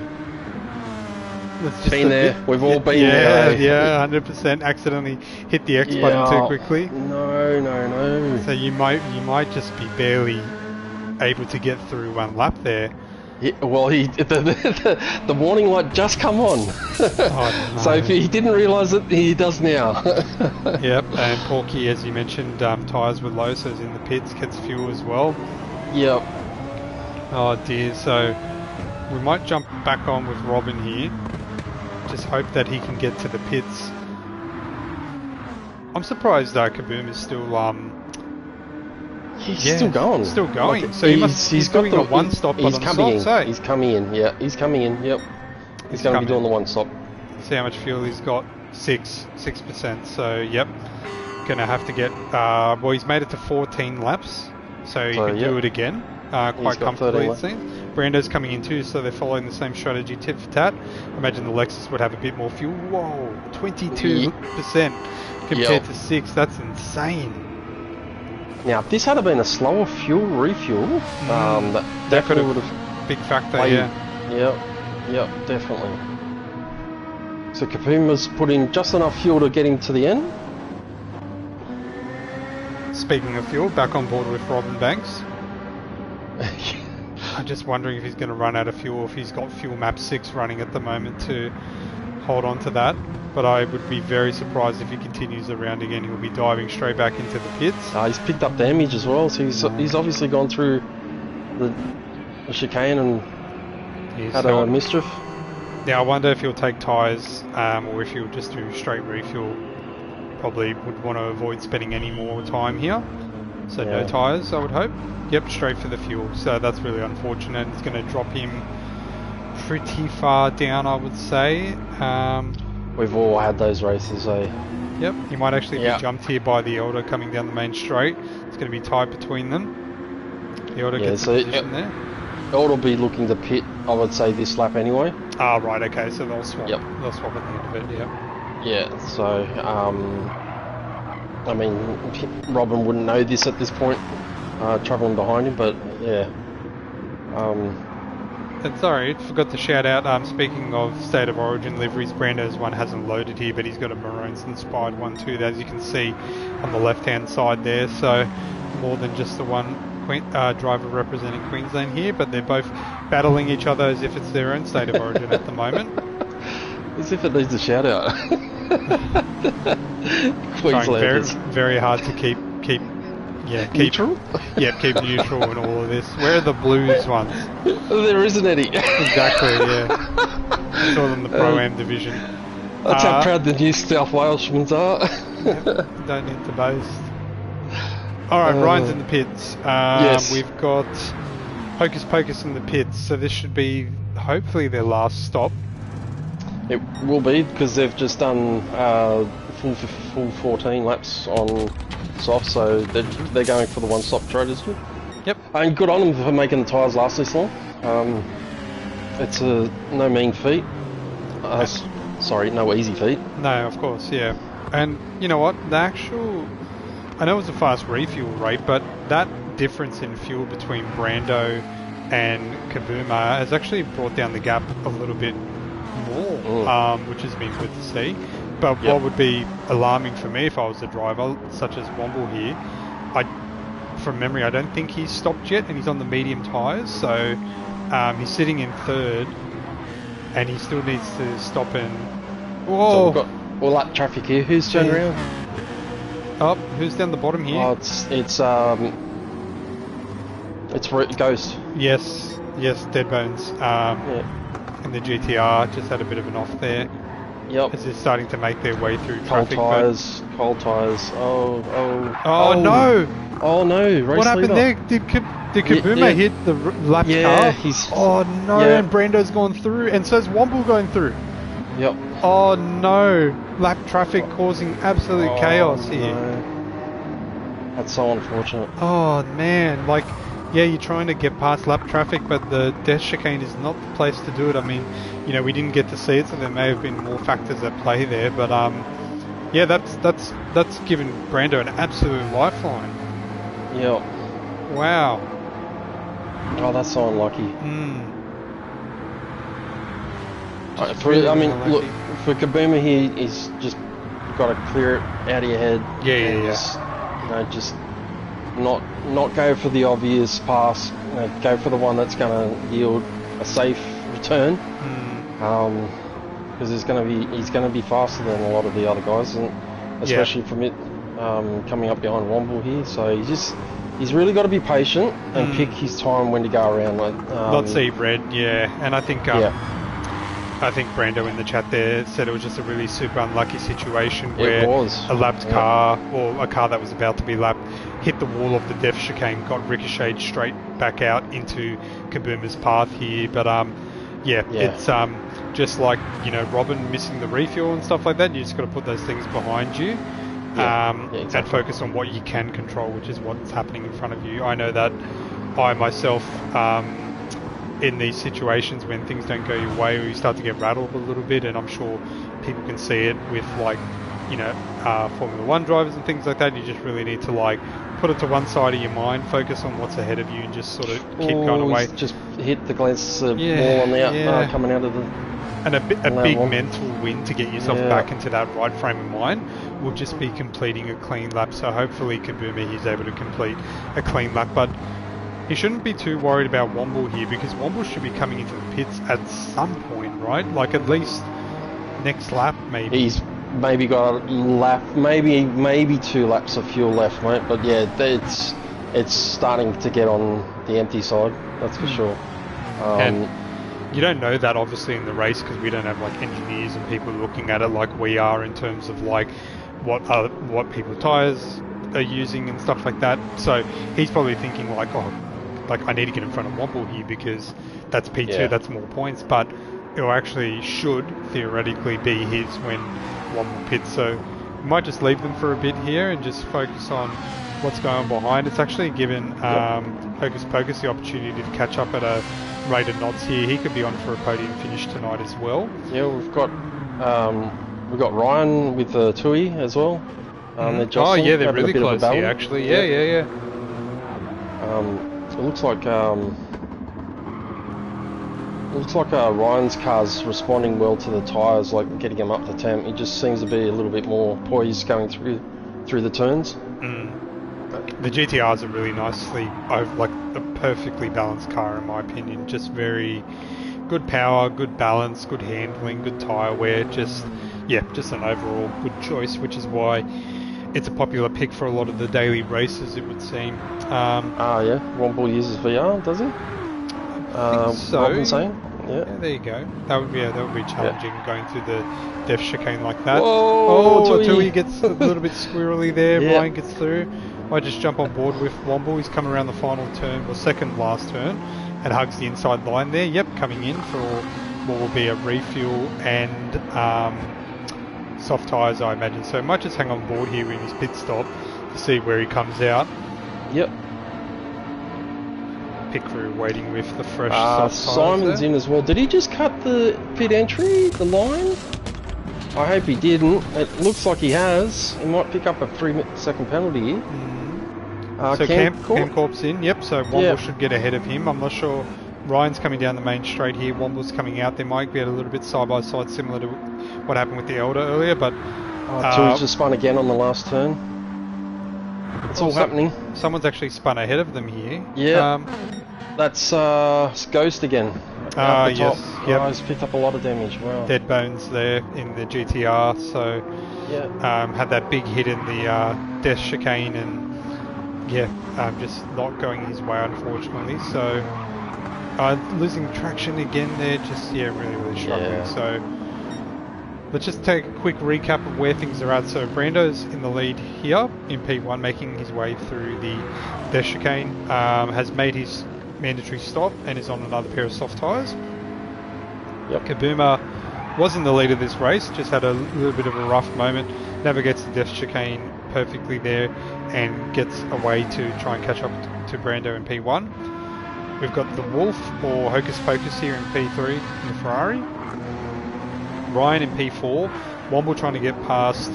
Been there. We've all been there. Yeah, 100%. Accidentally hit the X button too quickly. No. So you might just be barely able to get through one lap there. Yeah, well, the warning light just come on. No. So if he didn't realise it, he does now. Yep, and Porky, as you mentioned, tyres were low, so he's in the pits, gets fuel as well. Yep. Oh dear, so we might jump back on with Robin here. Just hope that he can get to the pits. I'm surprised Kaboom is still he's still going. Still going. Like, so he's doing the one stop on the softs. He's coming in. Yeah, he's coming in. Yep. He's going to be doing the one stop. See how much fuel he's got. 6%. So yep. Gonna have to get. Well, he's made it to 14 laps, so he can do it again. Quite comfortably, it seems. Brando's coming in too, so they're following the same strategy tit for tat. Imagine the Lexus would have a bit more fuel. Whoa, 22% compared to 6. That's insane. Now, if this had been a slower fuel refuel, that definitely would have... Big factor, Yep, definitely. So Kapuma's put in just enough fuel to get him to the end. Speaking of fuel, back on board with Robin Banks. I'm just wondering if he's going to run out of fuel, if he's got fuel map 6 running at the moment to hold on to that. But I would be very surprised if he continues around again. He'll be diving straight back into the pits. He's picked up damage as well, so he's obviously gone through the chicane and had a mischief. Now I wonder if he'll take tyres or if he'll just do straight refuel. Probably would want to avoid spending any more time here. So no tyres, I would hope. Yep, straight for the fuel. So that's really unfortunate. It's going to drop him pretty far down, I would say. We've all had those races, eh? Yep, he might actually be jumped here by the Elder coming down the main straight. It's going to be tight between them. The Elder gets a position there. Elder will be looking to pit, I would say, this lap anyway. Ah, right, okay, so they'll swap. Yep. They'll swap at the end of it, yep. Yeah, so, I mean, Robin wouldn't know this at this point, travelling behind him, but yeah. And sorry, forgot to shout out, speaking of State of Origin liveries, Brando's one hasn't loaded here, but he's got a Maroons inspired one too, as you can see on the left hand side there, so more than just the one driver representing Queensland here, but they're both battling each other as if it's their own State of Origin at the moment. As if it needs a shout out. Trying very hard to keep neutral? Yeah, keep neutral in all of this. Where are the Blues ones? There isn't any. Exactly, yeah. Saw them in the Pro-Am division. That's how proud the New South Waleshmen are. Don't need to boast. Alright, Ryan's in the pits. Yes. We've got Hocus Pocus in the pits, so this should be hopefully their last stop. It will be, because they've just done full 14 laps on soft, so they're going for the one-stop traders. Yep. And good on them for making the tyres last this long. It's a no mean feat. Sorry, no easy feat. No, of course, yeah. And you know what? The actual... I know it was a fast refuel rate, but that difference in fuel between Brando and Kabuma has actually brought down the gap a little bit more, which has been good to see. But what would be alarming for me if I was the driver, such as Womble here, from memory, I don't think he's stopped yet, and he's on the medium tyres, so he's sitting in third, and he still needs to stop and... Whoa! So we've got all that traffic here. Who's turned around? Oh, who's down the bottom here? Oh, it's Ghost. Yes, Deadbones. And the GTR just had a bit of an off there. Yep. As they're starting to make their way through cold traffic. Cold tyres. Oh no! Oh no! Race what happened leader. there? Did Kabuma hit the lap car? Oh no! Yeah. And Brando's gone through, and so's Womble going through. Yep. Oh no! Lap traffic causing absolute chaos here. No. That's so unfortunate. Oh man! Like, yeah, you're trying to get past lap traffic, but the death chicane is not the place to do it. I mean, you know, we didn't get to see it, so there may have been more factors at play there. But yeah, that's given Brando an absolute lifeline. Yep. Wow. Oh, that's so unlucky. Really I mean, unlucky. look, for Kabuma here, he's just got to clear it out of your head. Yeah. You know, just not go for the obvious pass. You know, go for the one that's going to yield a safe return. Because he's going to be faster than a lot of the other guys, and especially from it coming up behind Womble here. So he's really got to be patient and pick his time when to go around. Like, Not see red, and I think I think Brando in the chat there said it was just a really super unlucky situation where a lapped car, or a car that was about to be lapped, hit the wall of the death chicane, got ricocheted straight back out into Kabuma's path here. But it's just like, you know, Robin missing the refuel and stuff like that. You just got to put those things behind you. Exactly. And focus on what you can control, which is what's happening in front of you. I know that I myself, in these situations when things don't go your way, or you start to get rattled a little bit, and I'm sure people can see it with, like, you know, Formula 1 drivers and things like that. You just really need to, like, put it to one side of your mind, focus on what's ahead of you, and just sort of keep going away. Just hit the glass ball on the out, coming out of the... And a big mental win to get yourself back into that right frame of mind will just be completing a clean lap. So hopefully Kabuma, he's able to complete a clean lap. But he shouldn't be too worried about Womble here, because Womble should be coming into the pits at some point, right? Like, at least next lap, maybe. He's maybe got a lap, maybe 2 laps of fuel left, mate. But yeah, it's starting to get on the empty side, that's for sure. And you don't know that obviously in the race, because we don't have, like, engineers and people looking at it like we are in terms of, like, what people's tyres are using and stuff like that. So he's probably thinking like, I need to get in front of Womble here because that's P2, that's more points. But it should theoretically be his when Womble pits. So we might just leave them for a bit here and just focus on what's going on behind. It's actually given Hocus Pocus the opportunity to catch up at a rate of knots here. He could be on for a podium finish tonight as well. Yeah, we've got Ryan with the Tui as well. They're really close here, actually. Yeah. It looks like Ryan's car's responding well to the tyres, like getting him up to temp. He just seems to be a little bit more poised going through the turns. The GTR's a really nicely, like, a perfectly balanced car in my opinion. Just very good power, good balance, good handling, good tyre wear. Just an overall good choice, which is why it's a popular pick for a lot of the daily races, it would seem. Womble uses VR, does he? I think so. Robin saying? Yeah, there you go. That would be challenging going through the death chicane like that. Whoa, Tui gets a little bit squirrely there. Ryan gets through. I just jump on board with Womble. He's come around the final turn, or second last turn, and hugs the inside line there. Yep, coming in for what will be a refuel and soft tyres, I imagine. So might just hang on board here in his pit stop to see where he comes out. Yep. Pit crew waiting with the fresh soft tyres. Simon's in as well. Did he just cut the pit entry, the line? I hope he didn't. It looks like he has. He might pick up a 3-second penalty here. So Camcorp's in, so Womble should get ahead of him. I'm not sure Ryan's coming down the main straight here. Womble's coming out. They might be a little bit side by side, similar to what happened with the Elder earlier. But Tui's just spun again on the last turn. It's all happening. Someone's actually spun ahead of them here. Yeah. That's Ghost again. Yes. Yep. He's picked up a lot of damage. Wow. Dead bones there in the GTR. So yeah. Had that big hit in the death chicane, and just not going his way, unfortunately. So losing traction again there. Just really struggling. Yeah. So let's just take a quick recap of where things are at. So Brando's in the lead here in P1, making his way through the death chicane. Has made his mandatory stop and is on another pair of soft tyres. Yep. Kabuma was in the lead of this race, just had a little bit of a rough moment, navigates the death chicane perfectly there and gets away to try and catch up to Brando in P1. We've got the Wolf or Hocus Pocus here in P3 in the Ferrari. Ryan in P4. Womble trying to get past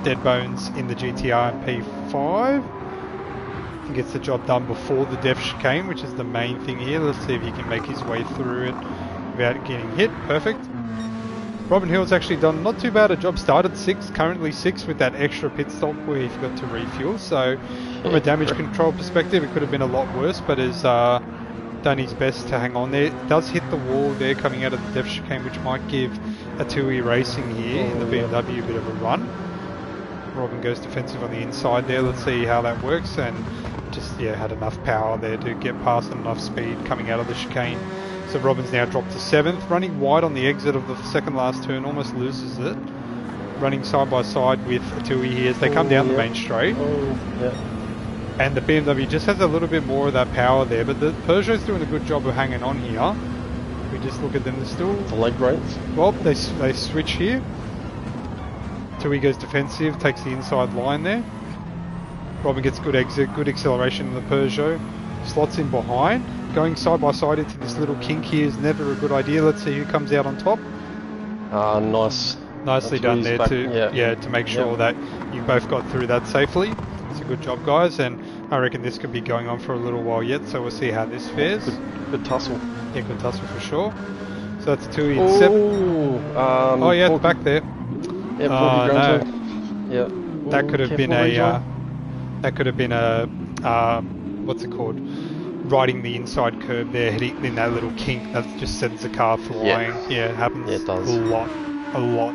Dead Bones in the GTR in P5. He gets the job done before the death chicane, which is the main thing here. Let's see if he can make his way through it without getting hit. Perfect. Robin Hill's actually done not too bad a job. Started 6th, currently 6th with that extra pit stop where he forgot to refuel. So from a damage control perspective, it could have been a lot worse, but has done his best to hang on there. Does hit the wall there coming out of the death chicane, which might give a Tui Racing here in the BMW a bit of a run. Robin goes defensive on the inside there. Let's see how that works, and just had enough power there to get past and enough speed coming out of the chicane. So Robin's now dropped to 7th, running wide on the exit of the second last turn, almost loses it. Running side by side with Tui here as they come down the main straight. And the BMW just has a little bit more of that power there, but the Peugeot's doing a good job of hanging on here. We just look at them, they're still... The leg brakes? Well, they switch here. Tui goes defensive, takes the inside line there. Robin gets good exit, good acceleration in the Peugeot. Slots in behind. Going side by side into this little kink here is never a good idea. Let's see who comes out on top. Nicely done there to make sure that you both got through that safely. It's a good job, guys, and I reckon this could be going on for a little while yet, so we'll see how this fares. Good tussle. Yeah, good tussle for sure. So that's 2 in 7. At the back there. Yeah, no. Yeah. That could have been a what's it called? Riding the inside curb there, hitting in that little kink. That just sends the car flying. Yeah, it happens it does. a lot.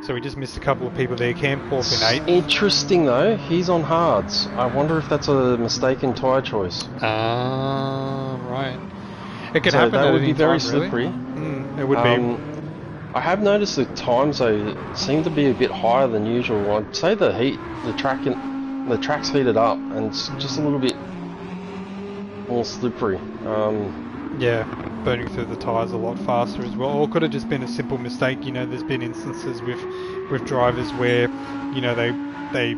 So we just missed a couple of people there. Cam Corp in 8th. Interesting though, he's on hards. I wonder if that's a mistaken tyre choice. Right. It could happen. That would be very slippery. Really. It would be. I have noticed the times though seem to be a bit higher than usual. I'd say the track's heated up and it's just a little bit more slippery. Burning through the tyres a lot faster as well. Or it could have just been a simple mistake. There's been instances with drivers where, they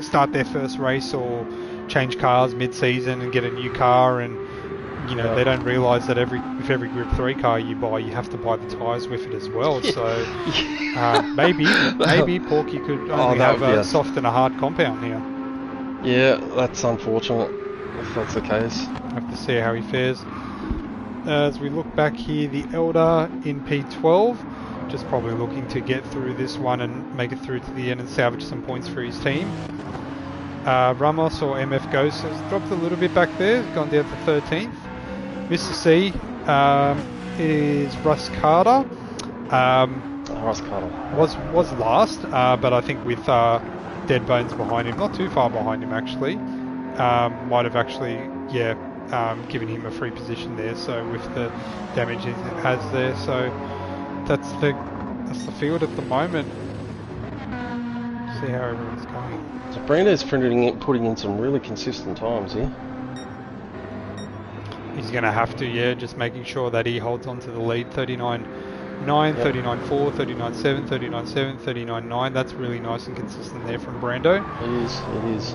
start their first race or change cars mid-season and get a new car, and they don't realise that with every Group 3 car you buy, you have to buy the tyres with it as well. So maybe Porky could only have a soft and a hard compound here. Yeah, that's unfortunate if that's the case. Have to see how he fares. As we look back here, the Elder in P12, just probably looking to get through this one and make it through to the end and salvage some points for his team. Ramos or MF Ghost has dropped a little bit back there, gone down to 13th. Mr. C is Russ Carter. Russ Carter was last, but I think with Dead Bones behind him, not too far behind him actually, might have actually given him a free position there. So with the damage he has there, so that's the field at the moment. See how everyone's going. So Brando's putting in some really consistent times here. He's going to have to, just making sure that he holds on to the lead. 39.9, 39.4, 39.7, 39.7, 39.9. That's really nice and consistent there from Brando. It is.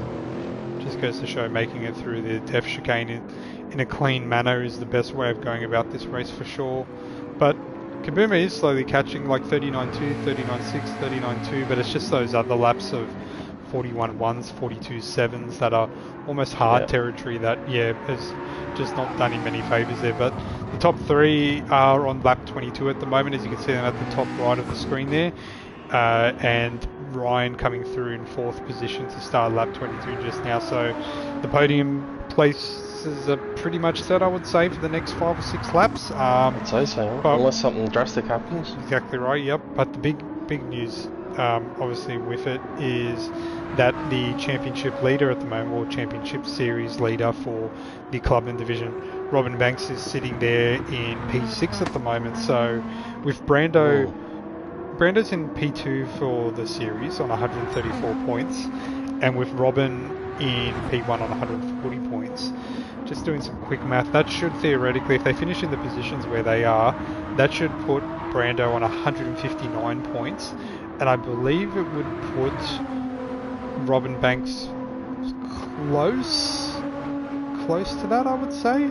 Just goes to show making it through the death chicane in a clean manner is the best way of going about this race for sure. But Kabuma is slowly catching, like 39.2, 39.6, 39.2, but it's just those other laps of 41 1s, 42 7s that are almost hard territory that, has just not done him many favours there. But the top 3 are on lap 22 at the moment, as you can see them at the top right of the screen there. And Ryan coming through in 4th position to start lap 22 just now. So the podium places are pretty much set, I would say, for the next 5 or 6 laps. I'd say so, unless something drastic happens. Exactly right, yep. But the big news, obviously, with it is that the championship leader at the moment, or championship series leader for the Clubman division, Robin Banks, is sitting there in P6 at the moment. So with Brando's in P2 for the series on 134 points, and with Robin in P1 on 140 points. Just doing some quick math, that should theoretically, if they finish in the positions where they are, that should put Brando on 159 points, and I believe it would put Robin Banks close to that, I would say.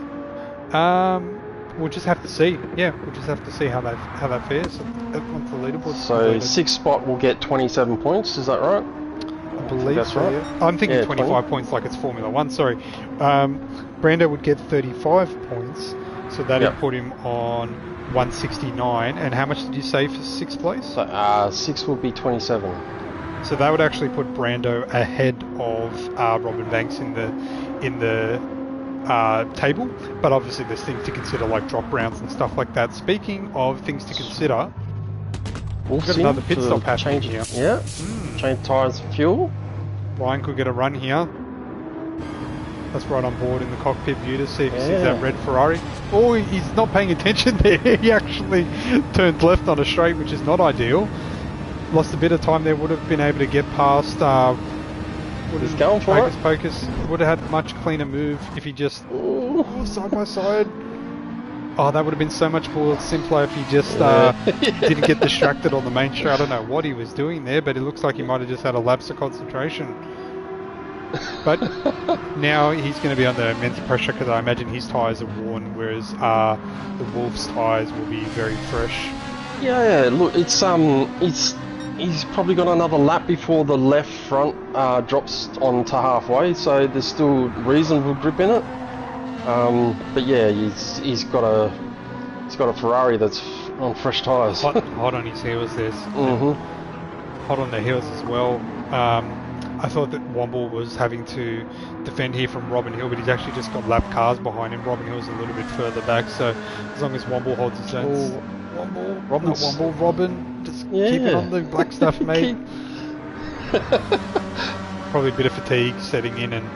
We'll just have to see. Yeah, we'll just have to see how that fares once the leaderboard. So 6th spot will get 27 points. Is that right? I believe that's so. Right. Yeah. I'm thinking 25 20. Points, like it's Formula One. Sorry, Brando would get 35 points, so that'd put him on 169. And how much did you say for 6th place? So 6th will be 27. So that would actually put Brando ahead of Robin Banks in the table, but obviously there's things to consider like drop rounds and stuff like that. Speaking of things to consider, we've got another pit stop happening here. Yeah, change tyres and fuel. Ryan could get a run here. That's right on board in the cockpit view to see if he sees that red Ferrari. Oh, he's not paying attention there. He actually turned left on a straight, which is not ideal. Lost a bit of time there, would have been able to get past he's going for Hocus Pocus. Would have had a much cleaner move if he just side by side. Oh, that would have been so much more simpler if he just didn't get distracted on the main straight. I don't know what he was doing there, but it looks like he might have just had a lapse of concentration. But now he's going to be under immense pressure because I imagine his tyres are worn, whereas the Wolf's tyres will be very fresh. Yeah, look, he's probably got another lap before the left front drops onto halfway, so there's still reasonable grip in it. But yeah, he's got a Ferrari that's on fresh tyres. Hot on his heels there. Hot on the heels as well. I thought that Womble was having to defend here from Robin Hill, but he's actually just got lap cars behind him. Robin Hill's a little bit further back, so as long as Womble holds his own. Robin, just keep it on the black stuff, mate. Probably a bit of fatigue setting in, and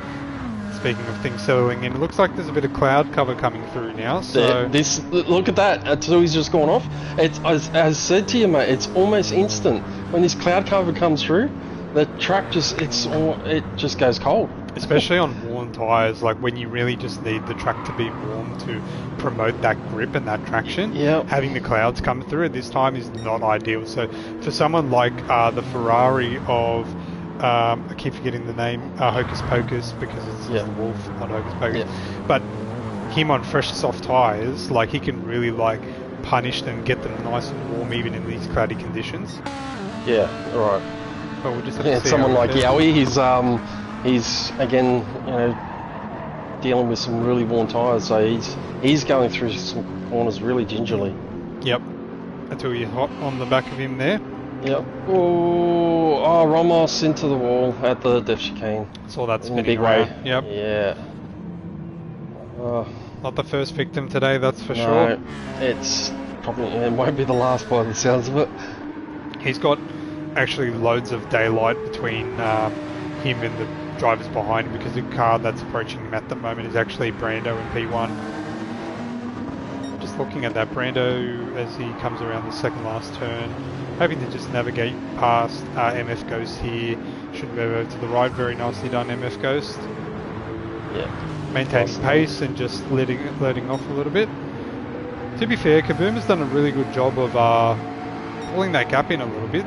speaking of things settling in, it looks like there's a bit of cloud cover coming through now. So look at that. Until he's just gone off. It's as I said to you, mate. It's almost instant when this cloud cover comes through. The track it just goes cold. Especially on worn tyres, like when you really just need the track to be warm to promote that grip and that traction. Having the clouds come through at this time is not ideal. So for someone like the Ferrari of, I keep forgetting the name, Hocus Pocus, because it's the Wolf, not Hocus Pocus. But him on fresh soft tyres, like he can really like punish them, get them nice and warm even in these cloudy conditions. Yeah, right. But we'll just have to see someone like Yowie, he's again, dealing with some really worn tyres, so he's going through some corners really gingerly. Yep. Until you're hot on the back of him there. Yep. Oh, Ramos into the wall at the depth chicane. Saw that spinning in a big around. way. Yep. Yeah. Not the first victim today, that's for sure. It won't be the last by the sounds of it. He's got actually loads of daylight between him and the drivers behind him, because the car that's approaching him at the moment is actually Brando in P1. Just looking at that, Brando as he comes around the second last turn, hoping to just navigate past MF Ghost here. Should move over to the right, very nicely done MF Ghost. Yeah. Maintaining pace and just letting off a little bit. To be fair, Kaboom has done a really good job of pulling that gap in a little bit.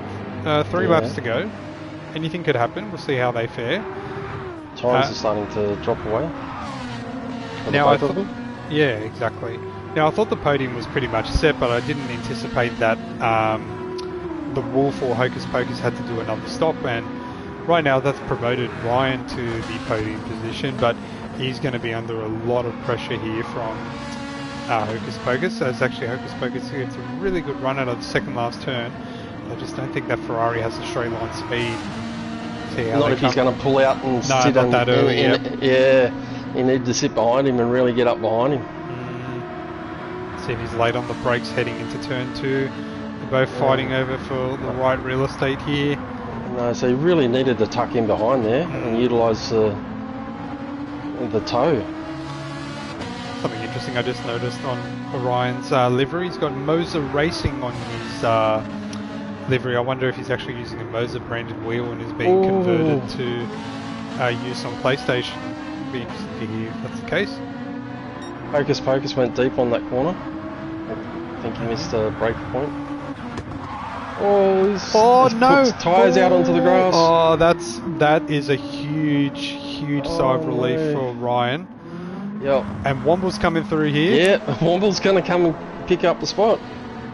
3 laps to go. Anything could happen. We'll see how they fare. Times are starting to drop away. Now yeah, exactly. Now I thought the podium was pretty much set, but I didn't anticipate that the Wolf or Hocus Pocus had to do another stop, and right now that's promoted Ryan to the podium position, but he's going to be under a lot of pressure here from Hocus Pocus. So it's actually Hocus Pocus gets a really good run out of the second last turn. I just don't think that Ferrari has a straight line speed. See how not if he's going to pull out and sit not that early. Yeah, you need to sit behind him and really get up behind him. See if he's late on the brakes heading into turn 2. They're both fighting over for the right real estate here. No, so he really needed to tuck in behind there and utilise the toe. Something interesting I just noticed on Orion's livery. He's got Moser Racing on his livery. I wonder if he's actually using a Moser branded wheel and is being converted to use on PlayStation. It'd be interesting to hear if that's the case. Hocus Pocus went deep on that corner. I think he missed a break point. He's no! Puts tyres out onto the grass. Oh, that is a huge sigh of relief for Ryan. Yep. And Womble's coming through here. Yeah, Womble's going to come and pick up the spot.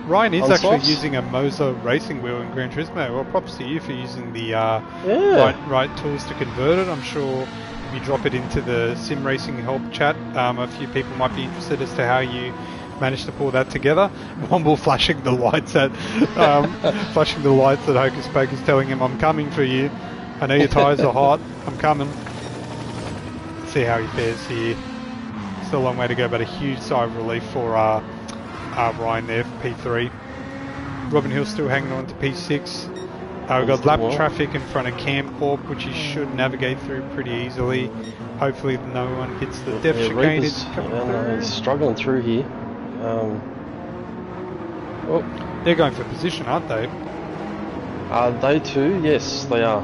Ryan is actually using a Moser racing wheel in Gran Turismo. Well, props to you for using the right tools to convert it. I'm sure if you drop it into the sim racing help chat, a few people might be interested as to how you managed to pull that together. Womble flashing the lights at Hocus Pocus, telling him, "I'm coming for you. I know your tyres are hot. I'm coming." Let's see how he fares here. Still a long way to go, but a huge sigh of relief for Ryan there for P3. Robin Hill still hanging on to P6. We've got lap traffic in front of Camp Corp, which he should navigate through pretty easily. Hopefully no one hits the depth chicane. He's struggling through here. They're going for position, aren't they? They too, yes, they are.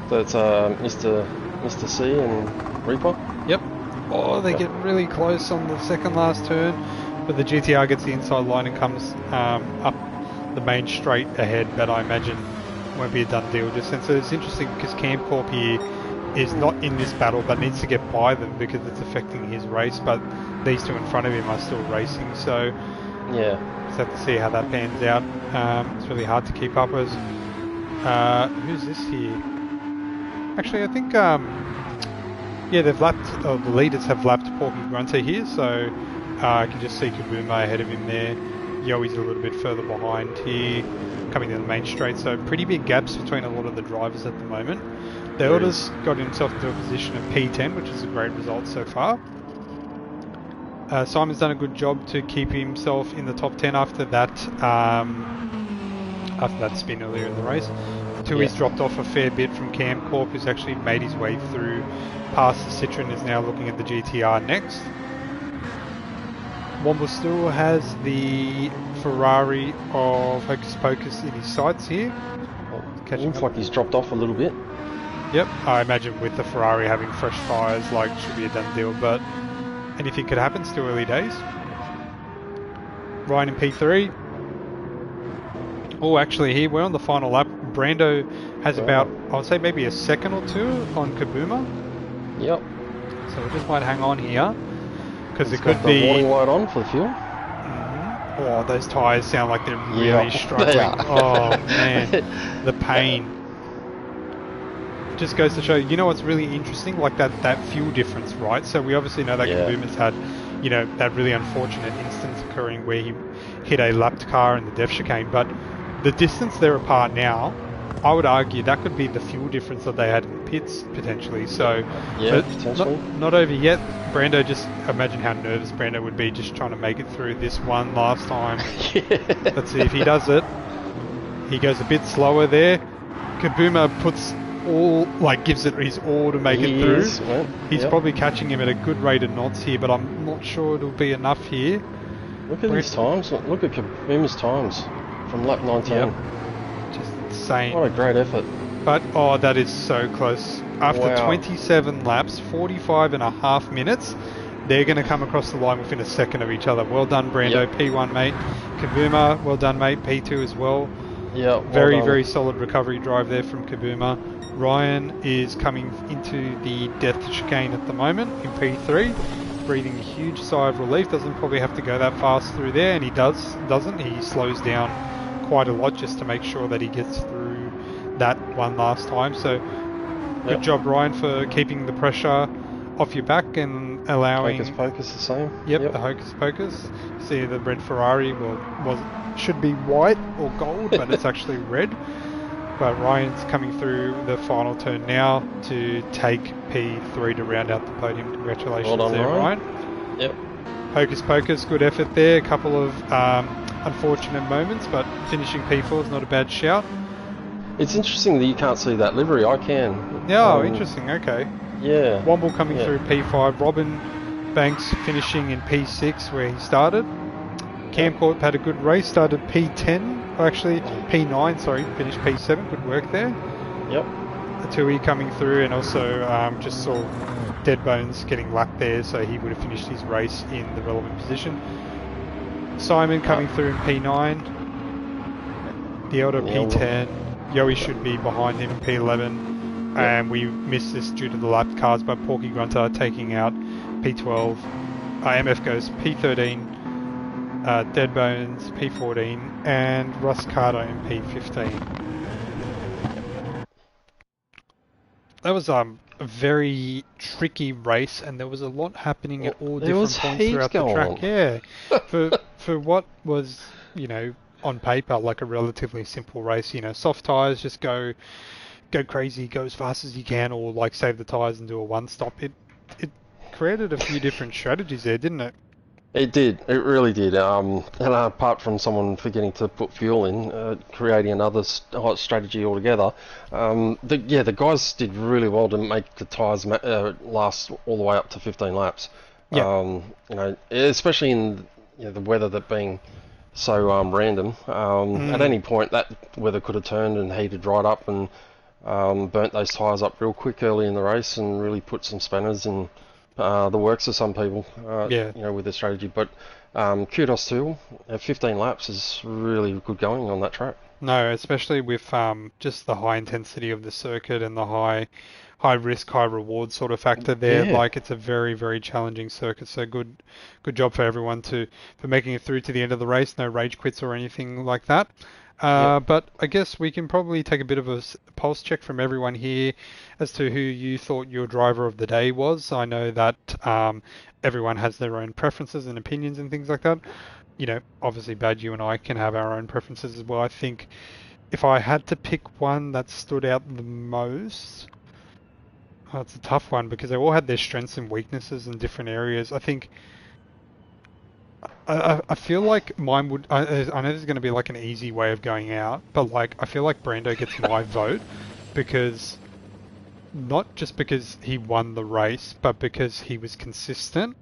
That's Mr. C and Reaper. Yep. Oh, they get really close on the second last turn, but the GTR gets the inside line and comes up the main straight ahead, but I imagine won't be a done deal just then. So it's interesting because Camp Corp here is not in this battle but needs to get by them because it's affecting his race, but these two in front of him are still racing, so yeah, just have to see how that pans out. It's really hard to keep up with. Who's this here? Actually, I think they've lapped, the leaders have lapped Porky Grunter here, so I can just see Kabuma ahead of him there. Yoey's a little bit further behind here, coming down the main straight, so pretty big gaps between a lot of the drivers at the moment. The Elder's got himself into a position of P10, which is a great result so far. Simon's done a good job to keep himself in the top 10 after that spin earlier in the race. Tui's dropped off a fair bit from Cam Corp, who's actually made his way through past the Citroen, is now looking at the GTR next. Womble still has the Ferrari of Hocus Pocus in his sights here. Looks like he's dropped off a little bit. Yep, I imagine with the Ferrari having fresh tyres, should be a done deal, but anything could happen, still early days. Ryan in P3. Oh, actually here, we're on the final lap. Brando has about, I would say maybe a second or two on Kabuma. Yep. So we just might hang on here, because it could be... the warning light on for the fuel. Oh, those tyres sound like they're really struggling. Oh, man. The pain. Just goes to show, you know what's really interesting? Like that fuel difference, right? So we obviously know that Kabuma's had, that really unfortunate instance occurring where he hit a lapped car in the depth chicane, but the distance they're apart now, I would argue that could be the fuel difference that they had in the pits, potentially. So, potentially. Not over yet. Brando, just imagine how nervous Brando would be just trying to make it through this one last time. Let's see if he does it. He goes a bit slower there. Kabuma puts gives it his all to make it through. He's probably catching him at a good rate of knots here, but I'm not sure it'll be enough here. Look at his times. Look at Kabuma's times from lap 19. Yep. Just insane. What a great effort. But, that is so close. After 27 laps, 45 and a half minutes, they're going to come across the line within a second of each other. Well done, Brando. P1, mate. Kabuma, well done, mate. P2 as well. Yeah, very solid recovery drive there from Kabuma. Ryan is coming into the death chicane at the moment in P3, breathing a huge sigh of relief. Doesn't probably have to go that fast through there, and he doesn't. He slows down quite a lot just to make sure that he gets through that one last time. So good job, Ryan, for keeping the pressure off your back and allowing... Hocus Pocus the same. Yep, the Hocus Pocus. See, the red Ferrari should be white or gold, but it's actually red. But Ryan's coming through the final turn now to take P3 to round out the podium. Congratulations there, Ryan. Yep. Hocus Pocus, good effort there. A couple of unfortunate moments, but finishing P4 is not a bad shout. It's interesting that you can't see that livery. I can. Yeah, interesting. Okay. Yeah. Womble coming through P5. Robin Banks finishing in P6 where he started. Cam Court had a good race, started P10, actually P9, sorry, finished P7, good work there. Yep. Tui coming through, and also just saw Dead Bones getting lapped there, so he would have finished his race in the relevant position. Simon coming through in P9, Dielda P10, Yowie should be behind him in P11, and we missed this due to the lapped cars, but Porky Grunter taking out P12, MF goes P13, Dead Bones P14, and Russ Carter in P15. That was a very tricky race, and there was a lot happening at all different points throughout the track. Yeah, for what was, you know, on paper like a relatively simple race. You know, soft tyres, just go crazy, go as fast as you can, or like save the tyres and do a one stop. It created a few different strategies there, didn't it? It did. It really did. And apart from someone forgetting to put fuel in, creating another strategy altogether, the guys did really well to make the tyres last all the way up to 15 laps. Yeah. You know, especially in the weather that being so random. At any point, that weather could have turned and heated right up and burnt those tyres up real quick early in the race and really put some spanners in the works of some people, you know, with the strategy. But kudos to 15 laps is really good going on that track. No, especially with just the high intensity of the circuit and the high risk, high reward sort of factor there. Yeah. Like, it's a very, very challenging circuit. So good job for everyone for making it through to the end of the race. No rage quits or anything like that. But I guess we can probably take a bit of a pulse check from everyone here as to who you thought your driver of the day was. I know that everyone has their own preferences and opinions and things like that. You know, obviously, Bad, you and I can have our own preferences as well. I think if I had to pick one that stood out the most, it's a tough one because they all had their strengths and weaknesses in different areas. I think I feel like mine would... I know there's going to be like an easy way of going out, but like I feel like Brando gets my vote because... Not just because he won the race, but because he was consistent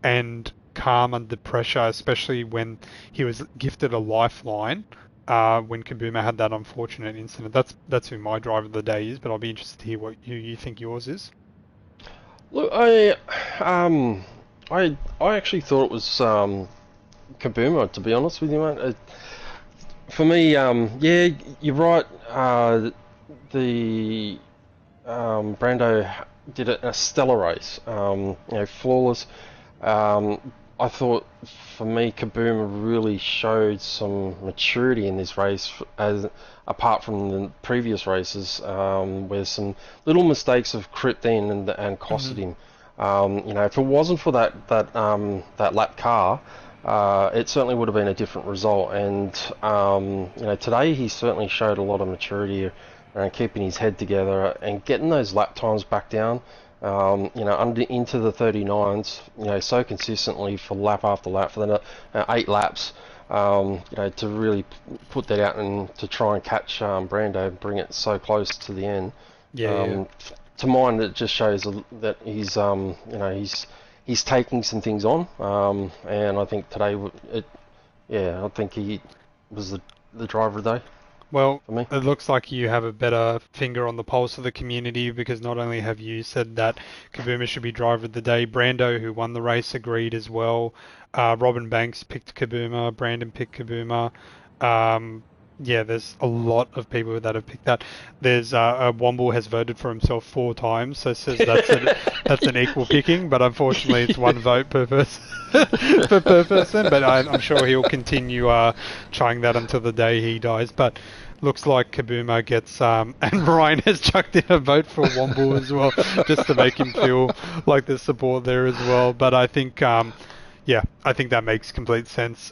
and calm under pressure, especially when he was gifted a lifeline when Kabuma had that unfortunate incident. That's who my driver of the day is, but I'll be interested to hear what you think yours is. Look, I actually thought it was Kabuma, to be honest with you, mate. For me, yeah, you're right. Brando did a stellar race. You know, flawless. I thought, for me, Kabuma really showed some maturity in this race, apart from the previous races, where some little mistakes have crept in and costed him. You know, if it wasn't for that lap car, it certainly would have been a different result. And you know, today he certainly showed a lot of maturity and keeping his head together and getting those lap times back down. You know, into the 39s, you know, so consistently for lap after lap for the 8 laps, you know, to really put that out and to try and catch Brando, bring it so close to the end. Yeah. To mine, it just shows that he's, you know, he's taking some things on, and I think today, I think he was the driver of the day. Well, it looks like you have a better finger on the pulse of the community because not only have you said that Kabuma should be driver of the day, Brando, who won the race, agreed as well. Robin Banks picked Kabuma, Brandon picked Kabuma. Yeah, there's a lot of people that have picked that. There's Womble has voted for himself 4 times, so says that's an equal picking. But unfortunately, it's one vote per person per person. But I'm sure he'll continue trying that until the day he dies. But looks like Kabuma gets and Ryan has chucked in a vote for Womble as well, just to make him feel like there's support there as well. But I think yeah, I think that makes complete sense.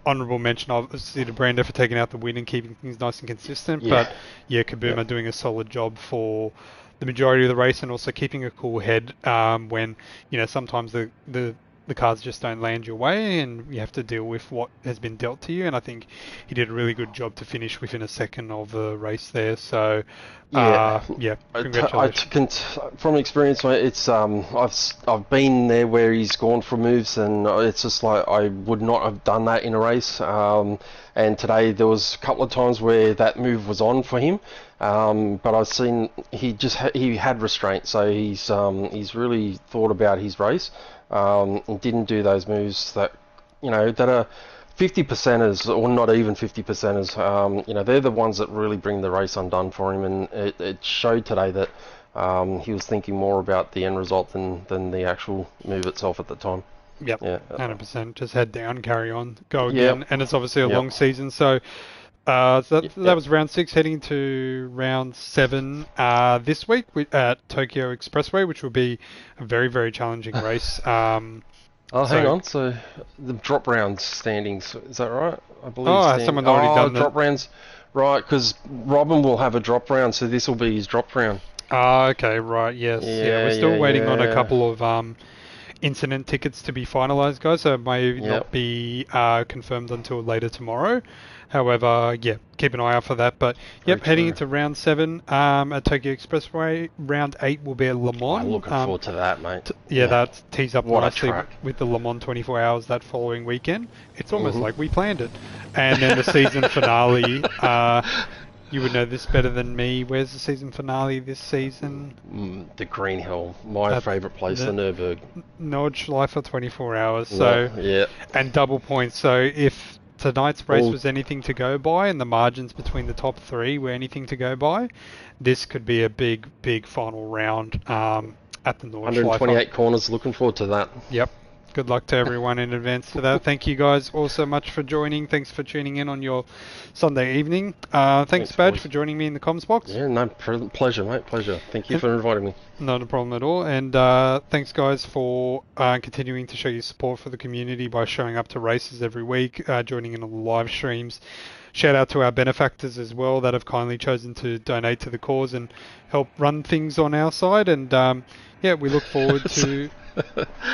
Honourable mention, obviously, to Brando for taking out the win and keeping things nice and consistent. Yeah. But yeah, Kabuma doing a solid job for the majority of the race and also keeping a cool head when, sometimes the cards just don't land your way and you have to deal with what has been dealt to you. And I think he did a really good job to finish within a second of the race there. So yeah, congratulations. From experience, mate, it's I've been there where he's gone for moves, and it's just like I would not have done that in a race. And today there was a couple of times where that move was on for him, but I've seen he had restraint, so he's really thought about his race, and didn't do those moves that that are 50 percenters, or not even 50 percenters. They're the ones that really bring the race undone for him, and it showed today that he was thinking more about the end result than the actual move itself at the time. Yep, yeah, 100%. Just head down, carry on, go again, and it's obviously a long season. So, that was round 6, heading to round 7 this week at Tokyo Expressway, which will be a very, very challenging race. Hang on. So the drop round standings, is that right? I believe. Has someone already done drop rounds? Right, because Robin will have a drop round, so this will be his drop round. Okay, right, yes. Yeah, we're still waiting on a couple of incident tickets to be finalised, guys, so it may not be confirmed until later tomorrow. However, yeah, keep an eye out for that. But heading into round 7 at Tokyo Expressway. Round 8 will be at Le Mans. I'm looking forward to that, mate. That tees up nicely with the Le Mans 24 hours that following weekend. It's almost like we planned it. And then the season finale. You would know this better than me. Where's the season finale this season? The Green Hill, my favourite place, the Nürburgring. Nordschleife 24 hours. So and double points. So if tonight's race was anything to go by, and the margins between the top 3 were anything to go by, this could be a big, big final round at the Nordschleife. 128 corners. Looking forward to that. Yep. Good luck to everyone in advance for that. Thank you guys all so much for joining. Thanks for tuning in on your Sunday evening. Thanks Badge, for joining me in the comms box. Yeah, no, pleasure, mate. Pleasure. Thank you for inviting me. Not a problem at all. And thanks, guys, for continuing to show your support for the community by showing up to races every week, joining in on the live streams. Shout out to our benefactors as well that have kindly chosen to donate to the cause and help run things on our side. And we look forward to...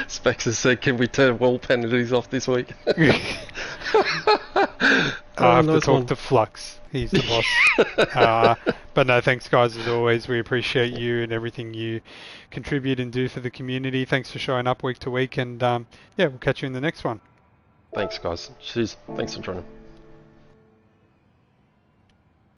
Specs has said, can we turn wall penalties off this week? I have to talk to Flux. He's the boss. But no, thanks guys as always. We appreciate you and everything you contribute and do for the community. Thanks for showing up week to week, and we'll catch you in the next one. Thanks guys. Cheers. Thanks for joining.